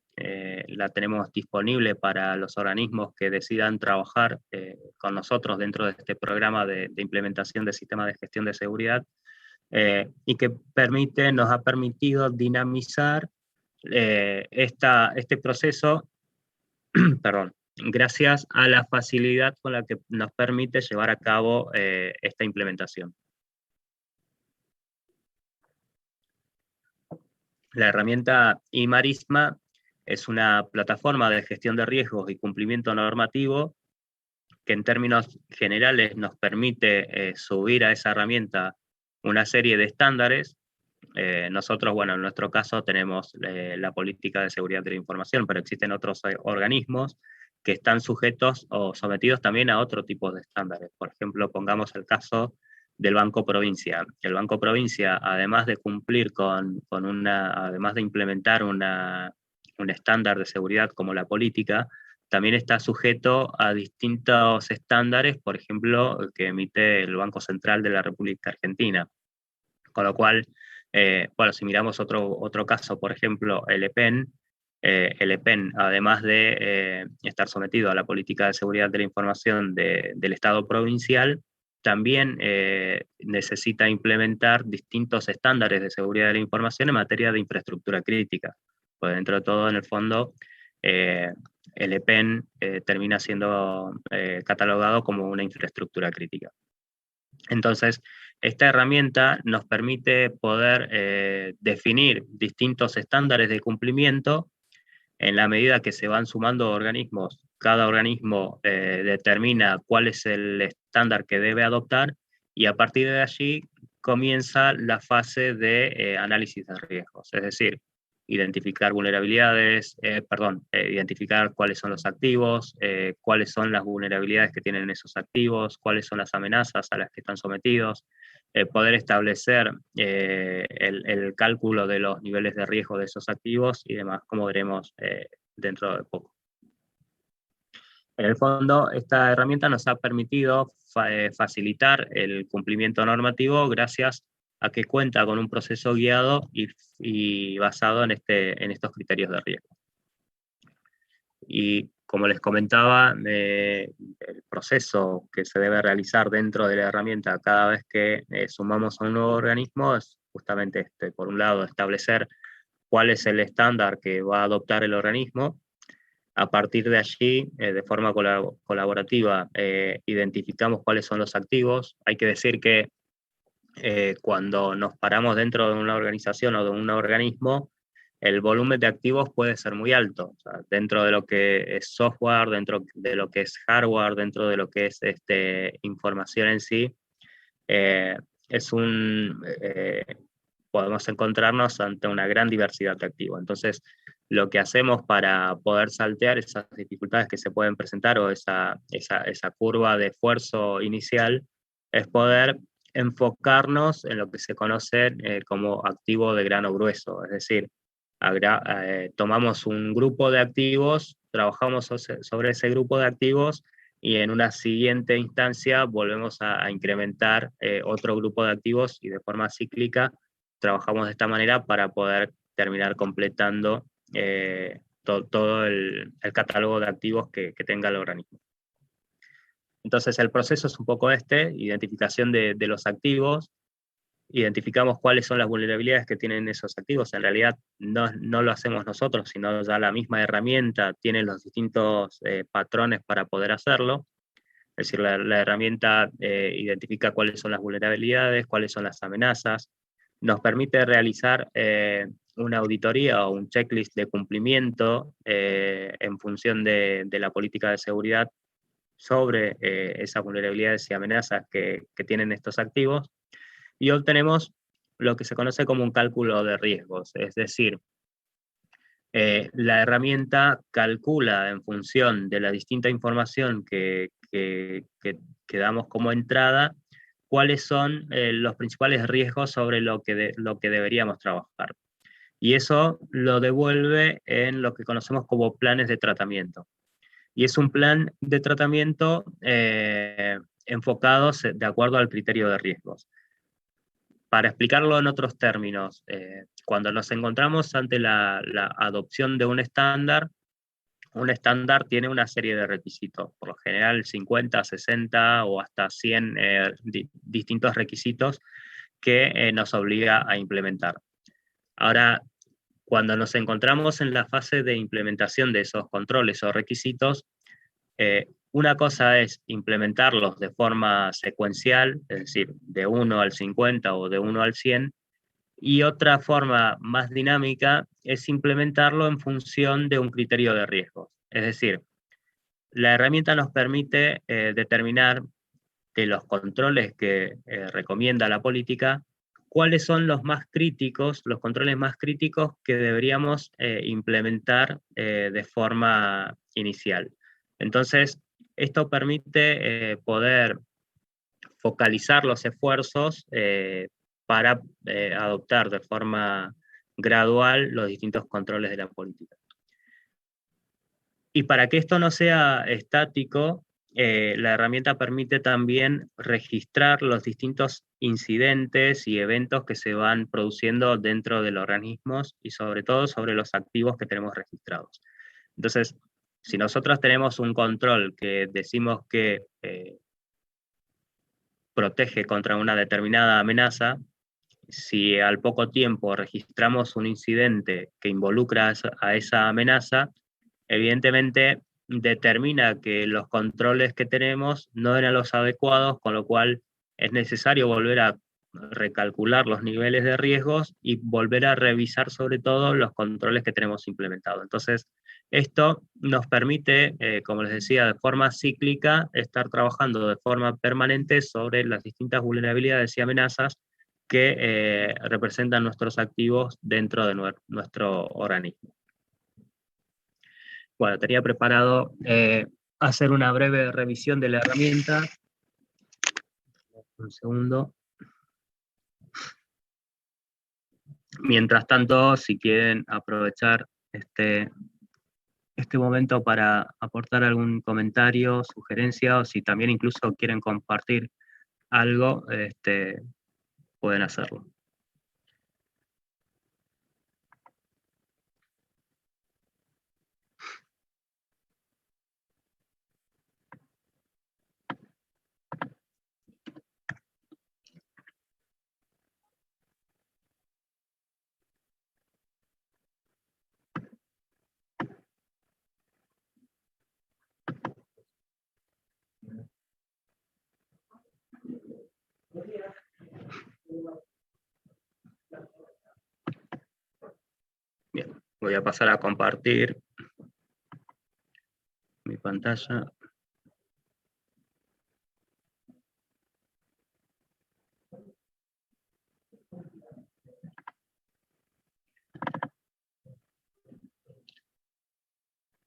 la tenemos disponible para los organismos que decidan trabajar con nosotros dentro de este programa de implementación de sistemas de gestión de seguridad, y que nos ha permitido dinamizar este proceso perdón, gracias a la facilidad con la que nos permite llevar a cabo esta implementación. La herramienta Imarisma es una plataforma de gestión de riesgos y cumplimiento normativo que en términos generales nos permite subir a esa herramienta una serie de estándares Nosotros, bueno, en nuestro caso tenemos la política de seguridad de la información, pero existen otros organismos que están sujetos o sometidos también a otro tipo de estándares. Por ejemplo, pongamos el caso del Banco Provincia. El Banco Provincia, además de cumplir además de implementar un estándar de seguridad como la política, también está sujeto a distintos estándares, por ejemplo, que emite el Banco Central de la República Argentina. Con lo cual, bueno, si miramos otro caso, por ejemplo, el EPEN, además de estar sometido a la política de seguridad de la información del Estado provincial, también necesita implementar distintos estándares de seguridad de la información en materia de infraestructura crítica. Pues dentro de todo, en el fondo, el EPEN termina siendo catalogado como una infraestructura crítica. Entonces, esta herramienta nos permite poder definir distintos estándares de cumplimiento en la medida que se van sumando organismos. Cada organismo determina cuál es el estándar que debe adoptar y a partir de allí comienza la fase de análisis de riesgos, es decir, identificar vulnerabilidades, identificar cuáles son los activos, cuáles son las vulnerabilidades que tienen esos activos, cuáles son las amenazas a las que están sometidos, poder establecer el cálculo de los niveles de riesgo de esos activos y demás, como veremos dentro de poco. En el fondo, esta herramienta nos ha permitido facilitar el cumplimiento normativo gracias a que cuenta con un proceso guiado y basado en estos criterios de riesgo. Y como les comentaba, el proceso que se debe realizar dentro de la herramienta cada vez que sumamos a un nuevo organismo es justamente por un lado, establecer cuál es el estándar que va a adoptar el organismo. A partir de allí, de forma colaborativa, identificamos cuáles son los activos. Hay que decir que cuando nos paramos dentro de una organización o de un organismo, el volumen de activos puede ser muy alto. O sea, dentro de lo que es software, dentro de lo que es hardware, dentro de lo que es información en sí, podemos encontrarnos ante una gran diversidad de activos. Entonces, lo que hacemos para poder saltear esas dificultades que se pueden presentar o esa curva de esfuerzo inicial es poder enfocarnos en lo que se conoce como activo de grano grueso, es decir, tomamos un grupo de activos, trabajamos sobre ese grupo de activos y en una siguiente instancia volvemos a incrementar otro grupo de activos y de forma cíclica trabajamos de esta manera para poder terminar completando todo el catálogo de activos que tenga el organismo. Entonces el proceso es un poco identificación de los activos, identificamos cuáles son las vulnerabilidades que tienen esos activos. En realidad no lo hacemos nosotros, sino ya la misma herramienta tiene los distintos patrones para poder hacerlo. Es decir, la herramienta identifica cuáles son las vulnerabilidades, cuáles son las amenazas, nos permite realizar una auditoría o un checklist de cumplimiento en función de la política de seguridad sobre esas vulnerabilidades y amenazas que tienen estos activos, y obtenemos lo que se conoce como un cálculo de riesgos, es decir, la herramienta calcula en función de la distinta información que damos como entrada, cuáles son los principales riesgos sobre lo que deberíamos trabajar. Y eso lo devuelve en lo que conocemos como planes de tratamiento. Y es un plan de tratamiento enfocados de acuerdo al criterio de riesgos. Para explicarlo en otros términos, cuando nos encontramos ante la adopción de un estándar tiene una serie de requisitos, por lo general 50, 60 o hasta 100 distintos requisitos que nos obliga a implementar. Ahora, cuando nos encontramos en la fase de implementación de esos controles o requisitos, una cosa es implementarlos de forma secuencial, es decir, de 1 al 50 o de 1 al 100, y otra forma más dinámica es implementarlo en función de un criterio de riesgos. Es decir, la herramienta nos permite determinar que los controles que recomienda la política cuáles son los más críticos, los controles más críticos que deberíamos implementar de forma inicial. Entonces, esto permite poder focalizar los esfuerzos para adoptar de forma gradual los distintos controles de la política. Y para que esto no sea estático, la herramienta permite también registrar los distintos incidentes y eventos que se van produciendo dentro de los organismos y sobre todo sobre los activos que tenemos registrados. Entonces, si nosotros tenemos un control que decimos que protege contra una determinada amenaza, si al poco tiempo registramos un incidente que involucra a esa amenaza, evidentemente determina que los controles que tenemos no eran los adecuados, con lo cual es necesario volver a recalcular los niveles de riesgos y volver a revisar sobre todo los controles que tenemos implementados. Entonces, esto nos permite, como les decía, de forma cíclica, estar trabajando de forma permanente sobre las distintas vulnerabilidades y amenazas que representan nuestros activos dentro de nuestro organismo. Bueno, tenía preparado hacer una breve revisión de la herramienta. Un segundo. Mientras tanto, si quieren aprovechar este momento para aportar algún comentario, sugerencia, o si también incluso quieren compartir algo, pueden hacerlo. Bien, voy a pasar a compartir mi pantalla.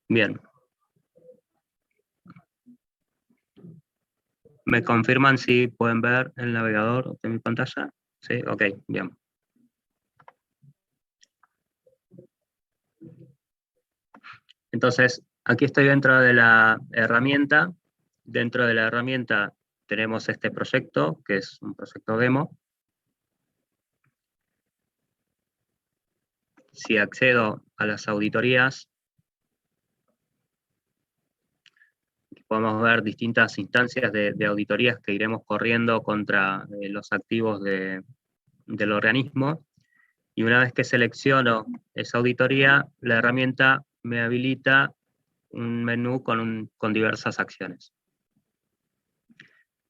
Bien. ¿Me confirman si pueden ver el navegador de mi pantalla? Sí, ok, bien. Entonces, aquí estoy dentro de la herramienta. Dentro de la herramienta tenemos este proyecto, que es un proyecto demo. Si accedo a las auditorías, podemos ver distintas instancias de auditorías que iremos corriendo contra los activos del organismo. Y una vez que selecciono esa auditoría, la herramienta me habilita un menú con diversas acciones.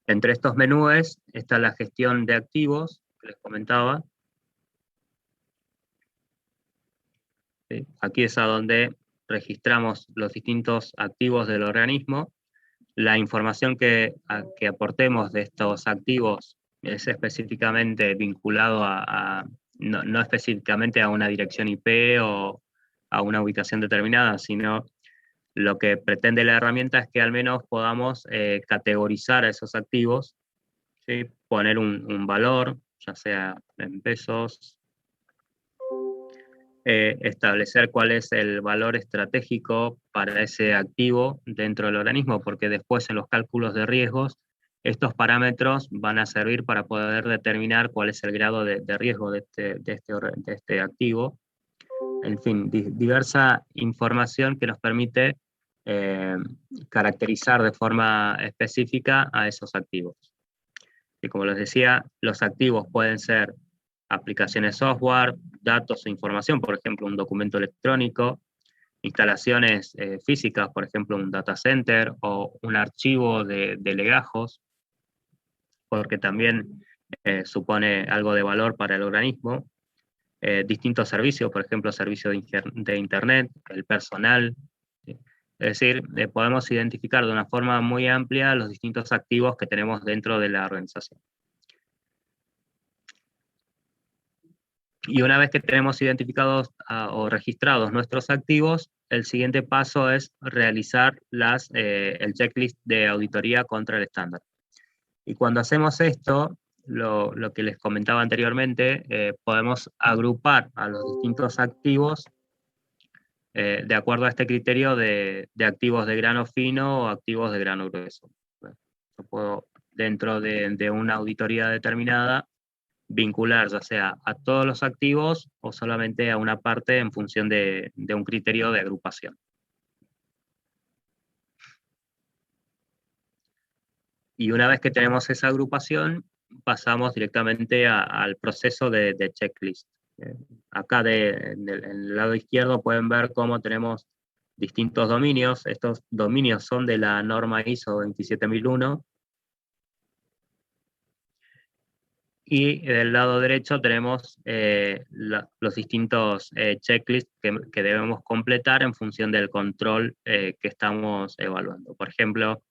Entre estos menús está la gestión de activos, que les comentaba. ¿Sí? Aquí es a donde registramos los distintos activos del organismo. La información que aportemos de estos activos es específicamente vinculado no específicamente a una dirección IP o a una ubicación determinada, sino lo que pretende la herramienta es que al menos podamos categorizar a esos activos, ¿sí? Poner un valor, ya sea en pesos, establecer cuál es el valor estratégico para ese activo dentro del organismo, porque después en los cálculos de riesgos, estos parámetros van a servir para poder determinar cuál es el grado de riesgo de este activo. En fin, diversa información que nos permite caracterizar de forma específica a esos activos. Y como les decía, los activos pueden ser aplicaciones software, datos e información, por ejemplo, un documento electrónico, instalaciones físicas, por ejemplo, un data center o un archivo de legajos, porque también supone algo de valor para el organismo. Distintos servicios, por ejemplo, servicio de internet, el personal. ¿Sí? Es decir, podemos identificar de una forma muy amplia los distintos activos que tenemos dentro de la organización. Y una vez que tenemos identificados o registrados nuestros activos, el siguiente paso es realizar el checklist de auditoría contra el estándar. Y cuando hacemos esto, lo que les comentaba anteriormente, podemos agrupar a los distintos activos de acuerdo a este criterio de activos de grano fino o activos de grano grueso. Yo puedo, dentro de una auditoría determinada, vincular ya sea a todos los activos o solamente a una parte en función de un criterio de agrupación. Y una vez que tenemos esa agrupación, pasamos directamente al proceso de checklist. Acá en el lado izquierdo pueden ver cómo tenemos distintos dominios. Estos dominios son de la norma ISO 27001. Y del lado derecho tenemos los distintos checklists que debemos completar en función del control que estamos evaluando. Por ejemplo,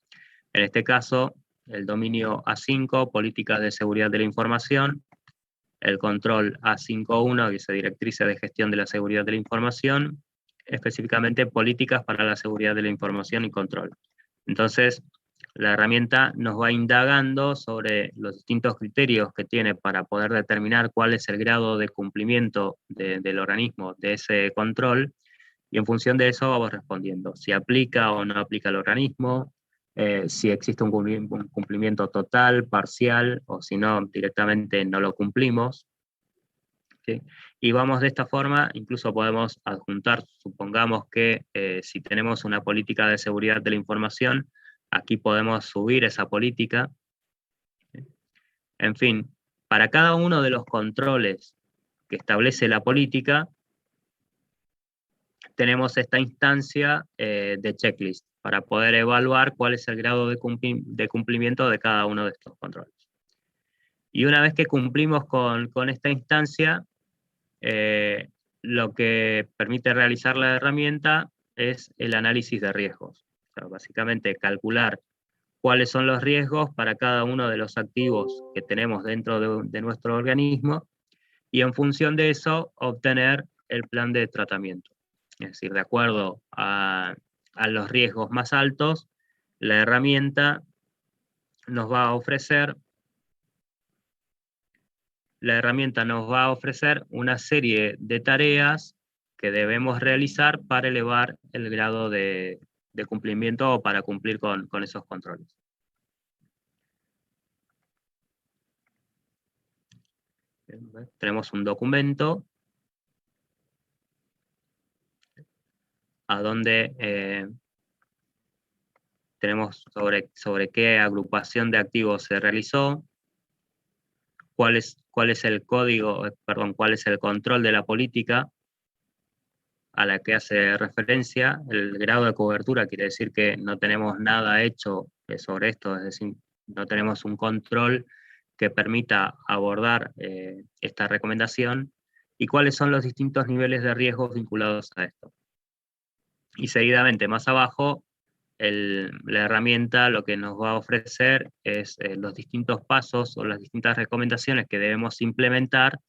en este caso, el dominio A5, Políticas de Seguridad de la Información, el control A5.1, que dice Directrices de Gestión de la Seguridad de la Información, específicamente Políticas para la Seguridad de la Información y Control. Entonces, la herramienta nos va indagando sobre los distintos criterios que tiene para poder determinar cuál es el grado de cumplimiento del organismo de ese control, y en función de eso vamos respondiendo si aplica o no aplica el organismo, si existe un cumplimiento total, parcial, o si no, directamente no lo cumplimos. ¿Sí? Y vamos de esta forma, incluso podemos adjuntar, supongamos que si tenemos una política de seguridad de la información, aquí podemos subir esa política. En fin, para cada uno de los controles que establece la política, tenemos esta instancia de checklist para poder evaluar cuál es el grado de cumplimiento de cada uno de estos controles. Y una vez que cumplimos con esta instancia, lo que permite realizar la herramienta es el análisis de riesgos. O sea, básicamente calcular cuáles son los riesgos para cada uno de los activos que tenemos dentro de nuestro organismo, y en función de eso obtener el plan de tratamiento. Es decir, de acuerdo a los riesgos más altos, la herramienta nos va a ofrecer una serie de tareas que debemos realizar para elevar el grado de cumplimiento o para cumplir con esos controles. Tenemos un documento a donde tenemos sobre qué agrupación de activos se realizó, cuál es el cuál es el control de la política a la que hace referencia. El grado de cobertura quiere decir que no tenemos nada hecho sobre esto, es decir, no tenemos un control que permita abordar esta recomendación, y cuáles son los distintos niveles de riesgos vinculados a esto. Y seguidamente, más abajo, la herramienta lo que nos va a ofrecer es los distintos pasos o las distintas recomendaciones que debemos implementar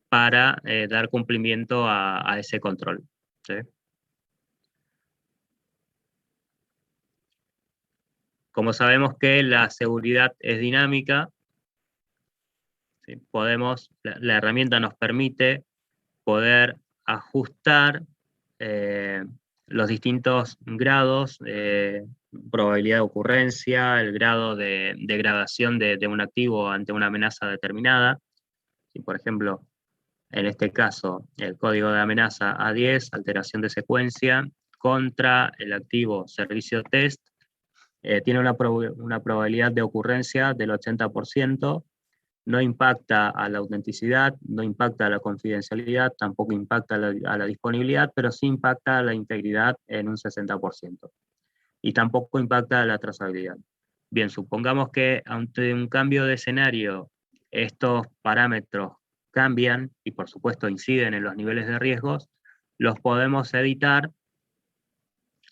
para dar cumplimiento a ese control. ¿Sí? Como sabemos que la seguridad es dinámica, ¿sí? La herramienta nos permite poder ajustar los distintos grados, probabilidad de ocurrencia, el grado de degradación de un activo ante una amenaza determinada. Si, por ejemplo, en este caso, el código de amenaza A10, alteración de secuencia, contra el activo servicio test, tiene una probabilidad de ocurrencia del 80%, no impacta a la autenticidad, no impacta a la confidencialidad, tampoco impacta a la disponibilidad, pero sí impacta a la integridad en un 60%. Y tampoco impacta a la trazabilidad. Bien, supongamos que ante un cambio de escenario, estos parámetros cambian y por supuesto inciden en los niveles de riesgos, los podemos editar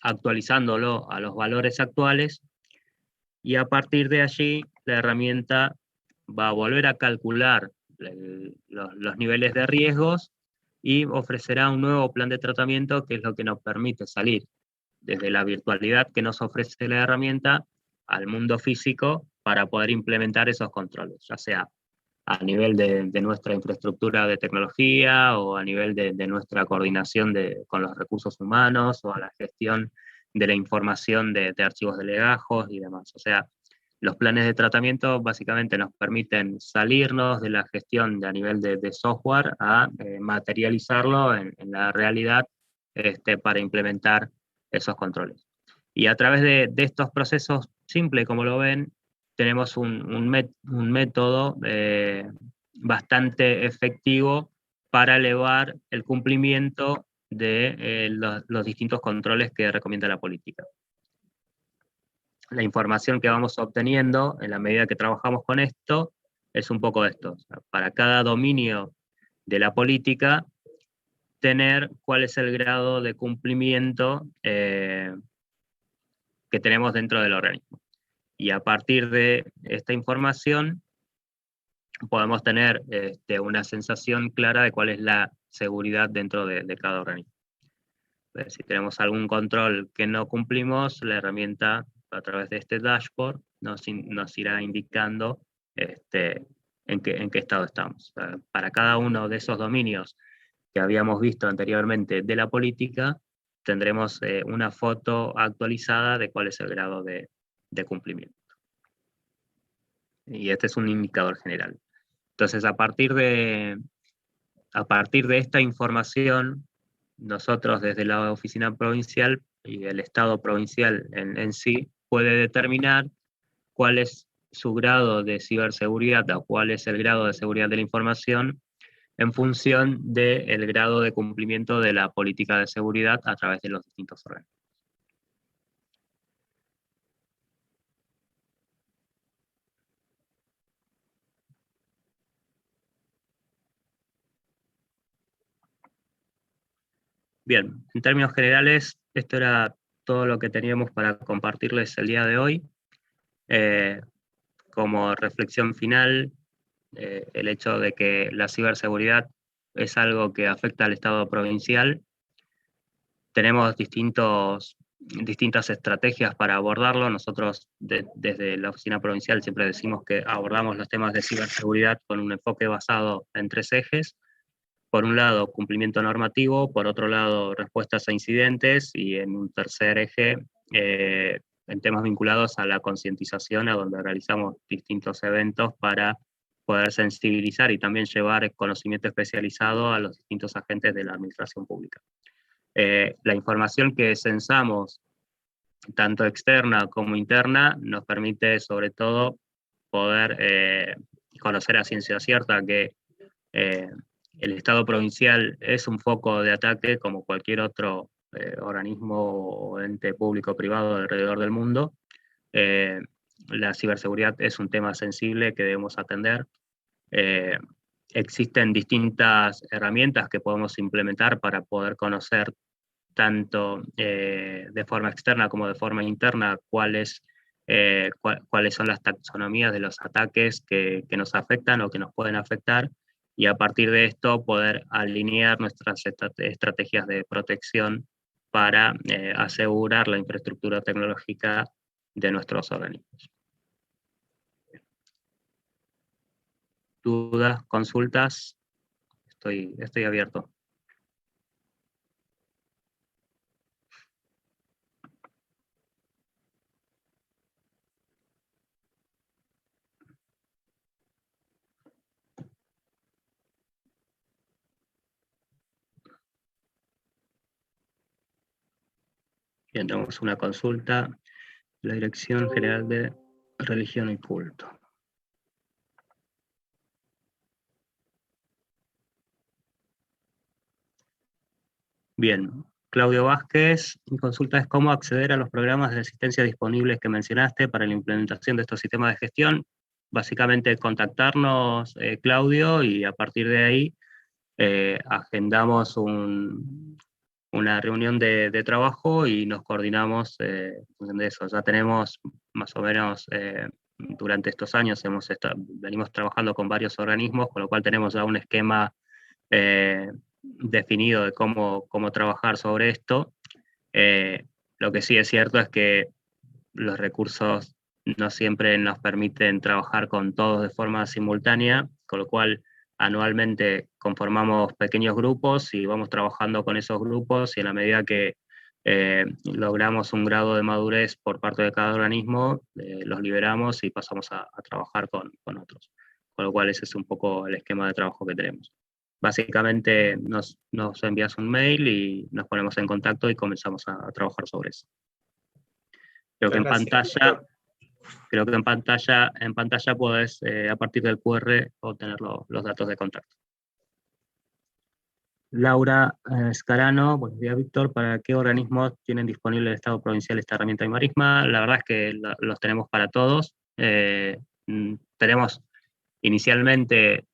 actualizándolo a los valores actuales, y a partir de allí la herramienta va a volver a calcular los niveles de riesgos y ofrecerá un nuevo plan de tratamiento que es lo que nos permite salir desde la virtualidad que nos ofrece la herramienta al mundo físico para poder implementar esos controles, ya sea a nivel de nuestra infraestructura de tecnología o a nivel de nuestra coordinación con los recursos humanos o a la gestión de la información de archivos de legajos y demás. O sea, los planes de tratamiento básicamente nos permiten salirnos de la gestión a nivel de software a materializarlo en la realidad para implementar esos controles. Y a través de estos procesos simples, como lo ven, tenemos un método bastante efectivo para elevar el cumplimiento de los distintos controles que recomienda la política. La información que vamos obteniendo en la medida que trabajamos con esto es un poco esto. O sea, para cada dominio de la política, tener cuál es el grado de cumplimiento que tenemos dentro del organismo. Y a partir de esta información podemos tener una sensación clara de cuál es la seguridad dentro de cada organismo. Si tenemos algún control que no cumplimos, la herramienta a través de este dashboard nos irá indicando en qué estado estamos. O sea, para cada uno de esos dominios que habíamos visto anteriormente de la política, tendremos una foto actualizada de cuál es el grado de cumplimiento. Y este es un indicador general. Entonces, a partir de esta información, nosotros desde la oficina provincial y el Estado provincial en sí puede determinar cuál es su grado de ciberseguridad o cuál es el grado de seguridad de la información en función del grado de cumplimiento de la política de seguridad a través de los distintos órganos. Bien, en términos generales, esto era todo lo que teníamos para compartirles el día de hoy. Como reflexión final, el hecho de que la ciberseguridad es algo que afecta al Estado provincial. Tenemos distintas estrategias para abordarlo. Nosotros desde la oficina provincial siempre decimos que abordamos los temas de ciberseguridad con un enfoque basado en 3 ejes. Por un lado, cumplimiento normativo, por otro lado, respuestas a incidentes, y en un tercer eje, en temas vinculados a la concientización, a donde realizamos distintos eventos para poder sensibilizar y también llevar conocimiento especializado a los distintos agentes de la administración pública. La información que censamos, tanto externa como interna, nos permite sobre todo poder conocer a ciencia cierta que el Estado provincial es un foco de ataque como cualquier otro organismo o ente público o privado alrededor del mundo. La ciberseguridad es un tema sensible que debemos atender. Existen distintas herramientas que podemos implementar para poder conocer tanto de forma externa como de forma interna cuáles son las taxonomías de los ataques que nos afectan o que nos pueden afectar, y a partir de esto poder alinear nuestras estrategias de protección para asegurar la infraestructura tecnológica de nuestros organismos. ¿Dudas, consultas? Estoy abierto. Bien, tenemos una consulta, la Dirección General de Religión y Culto. Bien, Claudio Vázquez, mi consulta es cómo acceder a los programas de asistencia disponibles que mencionaste para la implementación de estos sistemas de gestión. Básicamente contactarnos, Claudio, y a partir de ahí agendamos una reunión de trabajo y nos coordinamos de eso. Ya tenemos más o menos durante estos años venimos trabajando con varios organismos, con lo cual tenemos ya un esquema definido de cómo trabajar sobre esto. Lo que sí es cierto es que los recursos no siempre nos permiten trabajar con todos de forma simultánea, con lo cual anualmente conformamos pequeños grupos y vamos trabajando con esos grupos, y en la medida que logramos un grado de madurez por parte de cada organismo, los liberamos y pasamos a trabajar con otros. Con lo cual ese es un poco el esquema de trabajo que tenemos. Básicamente nos envías un mail y nos ponemos en contacto y comenzamos a trabajar sobre eso. Creo que en pantalla podés, a partir del QR, obtener los datos de contacto. Laura Escarano, buenos días, Víctor. ¿Para qué organismos tienen disponible el Estado provincial esta herramienta de Marisma? La verdad es que los tenemos para todos. Tenemos, inicialmente,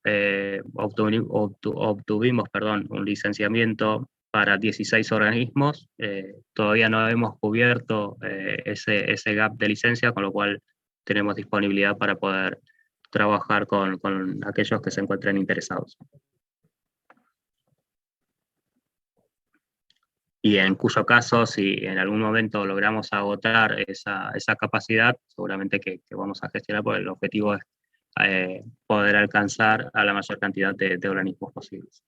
obtuvimos un licenciamiento para 16 organismos. Todavía no hemos cubierto ese gap de licencia, con lo cual tenemos disponibilidad para poder trabajar con aquellos que se encuentren interesados. Y en cuyo caso, si en algún momento logramos agotar esa capacidad, seguramente que vamos a gestionar, porque el objetivo es poder alcanzar a la mayor cantidad de organismos posibles.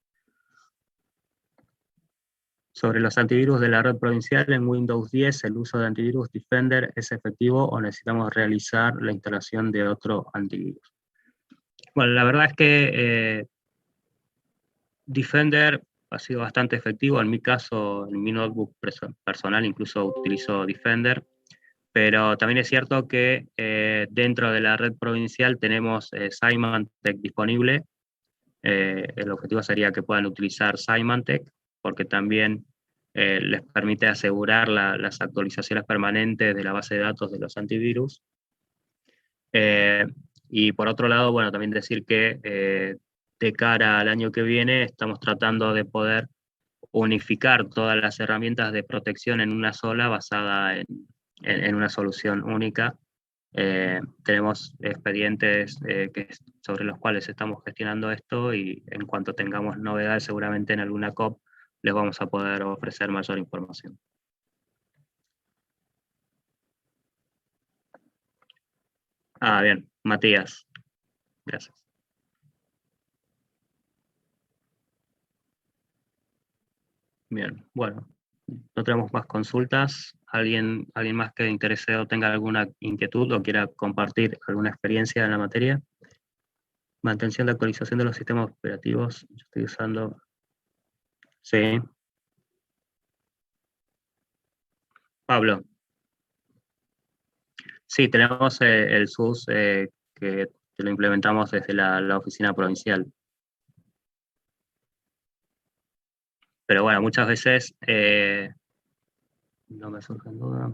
Sobre los antivirus de la red provincial, en Windows 10, ¿el uso de antivirus Defender es efectivo o necesitamos realizar la instalación de otro antivirus? Bueno, la verdad es que Defender ha sido bastante efectivo. En mi caso, en mi notebook personal, incluso utilizo Defender, pero también es cierto que dentro de la red provincial tenemos Symantec disponible. El objetivo sería que puedan utilizar Symantec, porque también les permite asegurar las actualizaciones permanentes de la base de datos de los antivirus. Y por otro lado, bueno, también decir que de cara al año que viene estamos tratando de poder unificar todas las herramientas de protección en una sola, basada en una solución única. Tenemos expedientes sobre los cuales estamos gestionando esto, y en cuanto tengamos novedades, seguramente en alguna COP les vamos a poder ofrecer mayor información. Bien, Matías. Gracias. Bien, bueno, no tenemos más consultas. ¿Alguien más que interese o tenga alguna inquietud o quiera compartir alguna experiencia en la materia? Mantención de actualización de los sistemas operativos. Yo estoy usando... Sí. Pablo. Sí, tenemos el SUS que lo implementamos desde la oficina provincial. Pero bueno, muchas veces no me surgen dudas.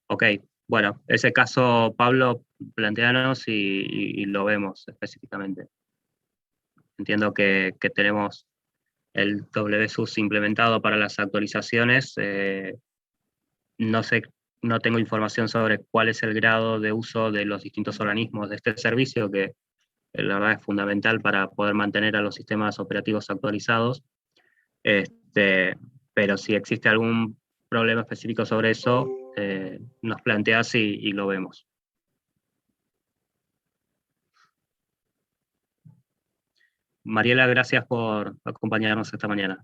Ok, bueno, ese caso, Pablo, planteanos y lo vemos específicamente. Entiendo que tenemos el WSUS implementado para las actualizaciones. No tengo información sobre cuál es el grado de uso de los distintos organismos de este servicio, que la verdad es fundamental para poder mantener a los sistemas operativos actualizados. Pero si existe algún problema específico sobre eso, nos planteas y lo vemos. Mariela, gracias por acompañarnos esta mañana.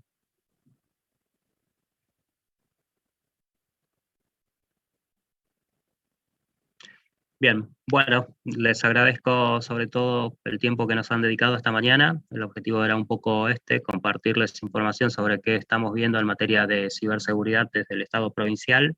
Bien, bueno, les agradezco sobre todo el tiempo que nos han dedicado esta mañana. El objetivo era un poco compartirles información sobre qué estamos viendo en materia de ciberseguridad desde el Estado provincial.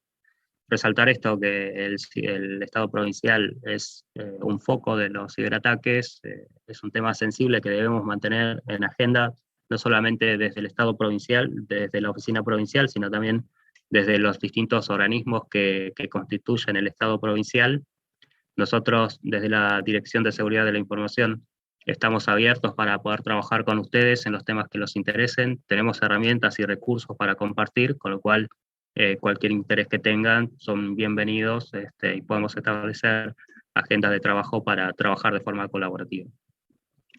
Resaltar esto, que el Estado provincial es un foco de los ciberataques, es un tema sensible que debemos mantener en agenda, no solamente desde el Estado provincial, desde la oficina provincial, sino también desde los distintos organismos que constituyen el Estado provincial. Nosotros, desde la Dirección de Seguridad de la Información, estamos abiertos para poder trabajar con ustedes en los temas que los interesen. Tenemos herramientas y recursos para compartir, con lo cual cualquier interés que tengan son bienvenidos, y podemos establecer agendas de trabajo para trabajar de forma colaborativa.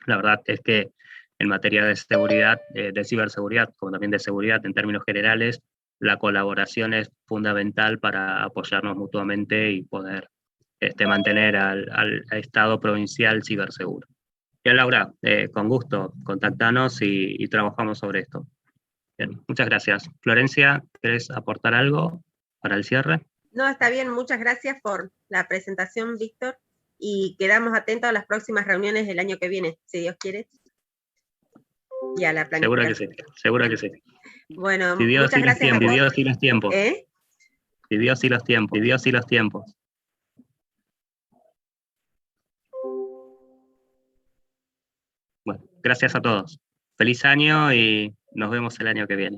La verdad es que en materia de seguridad, de ciberseguridad, como también de seguridad en términos generales, la colaboración es fundamental para apoyarnos mutuamente y poder mantener al Estado provincial ciberseguro. Bien, Laura, con gusto, contactanos y trabajamos sobre esto. Bien, muchas gracias. Florencia, ¿querés aportar algo para el cierre? No, está bien, muchas gracias por la presentación, Víctor, y quedamos atentos a las próximas reuniones del año que viene, si Dios quiere. Y a la planificación. Segura que sí. Bueno, Si Dios muchas gracias a vos. Si Dios y los tiempos. Si Dios y los tiempos. Si Dios y los tiempos. Bueno, gracias a todos. Feliz año y nos vemos el año que viene.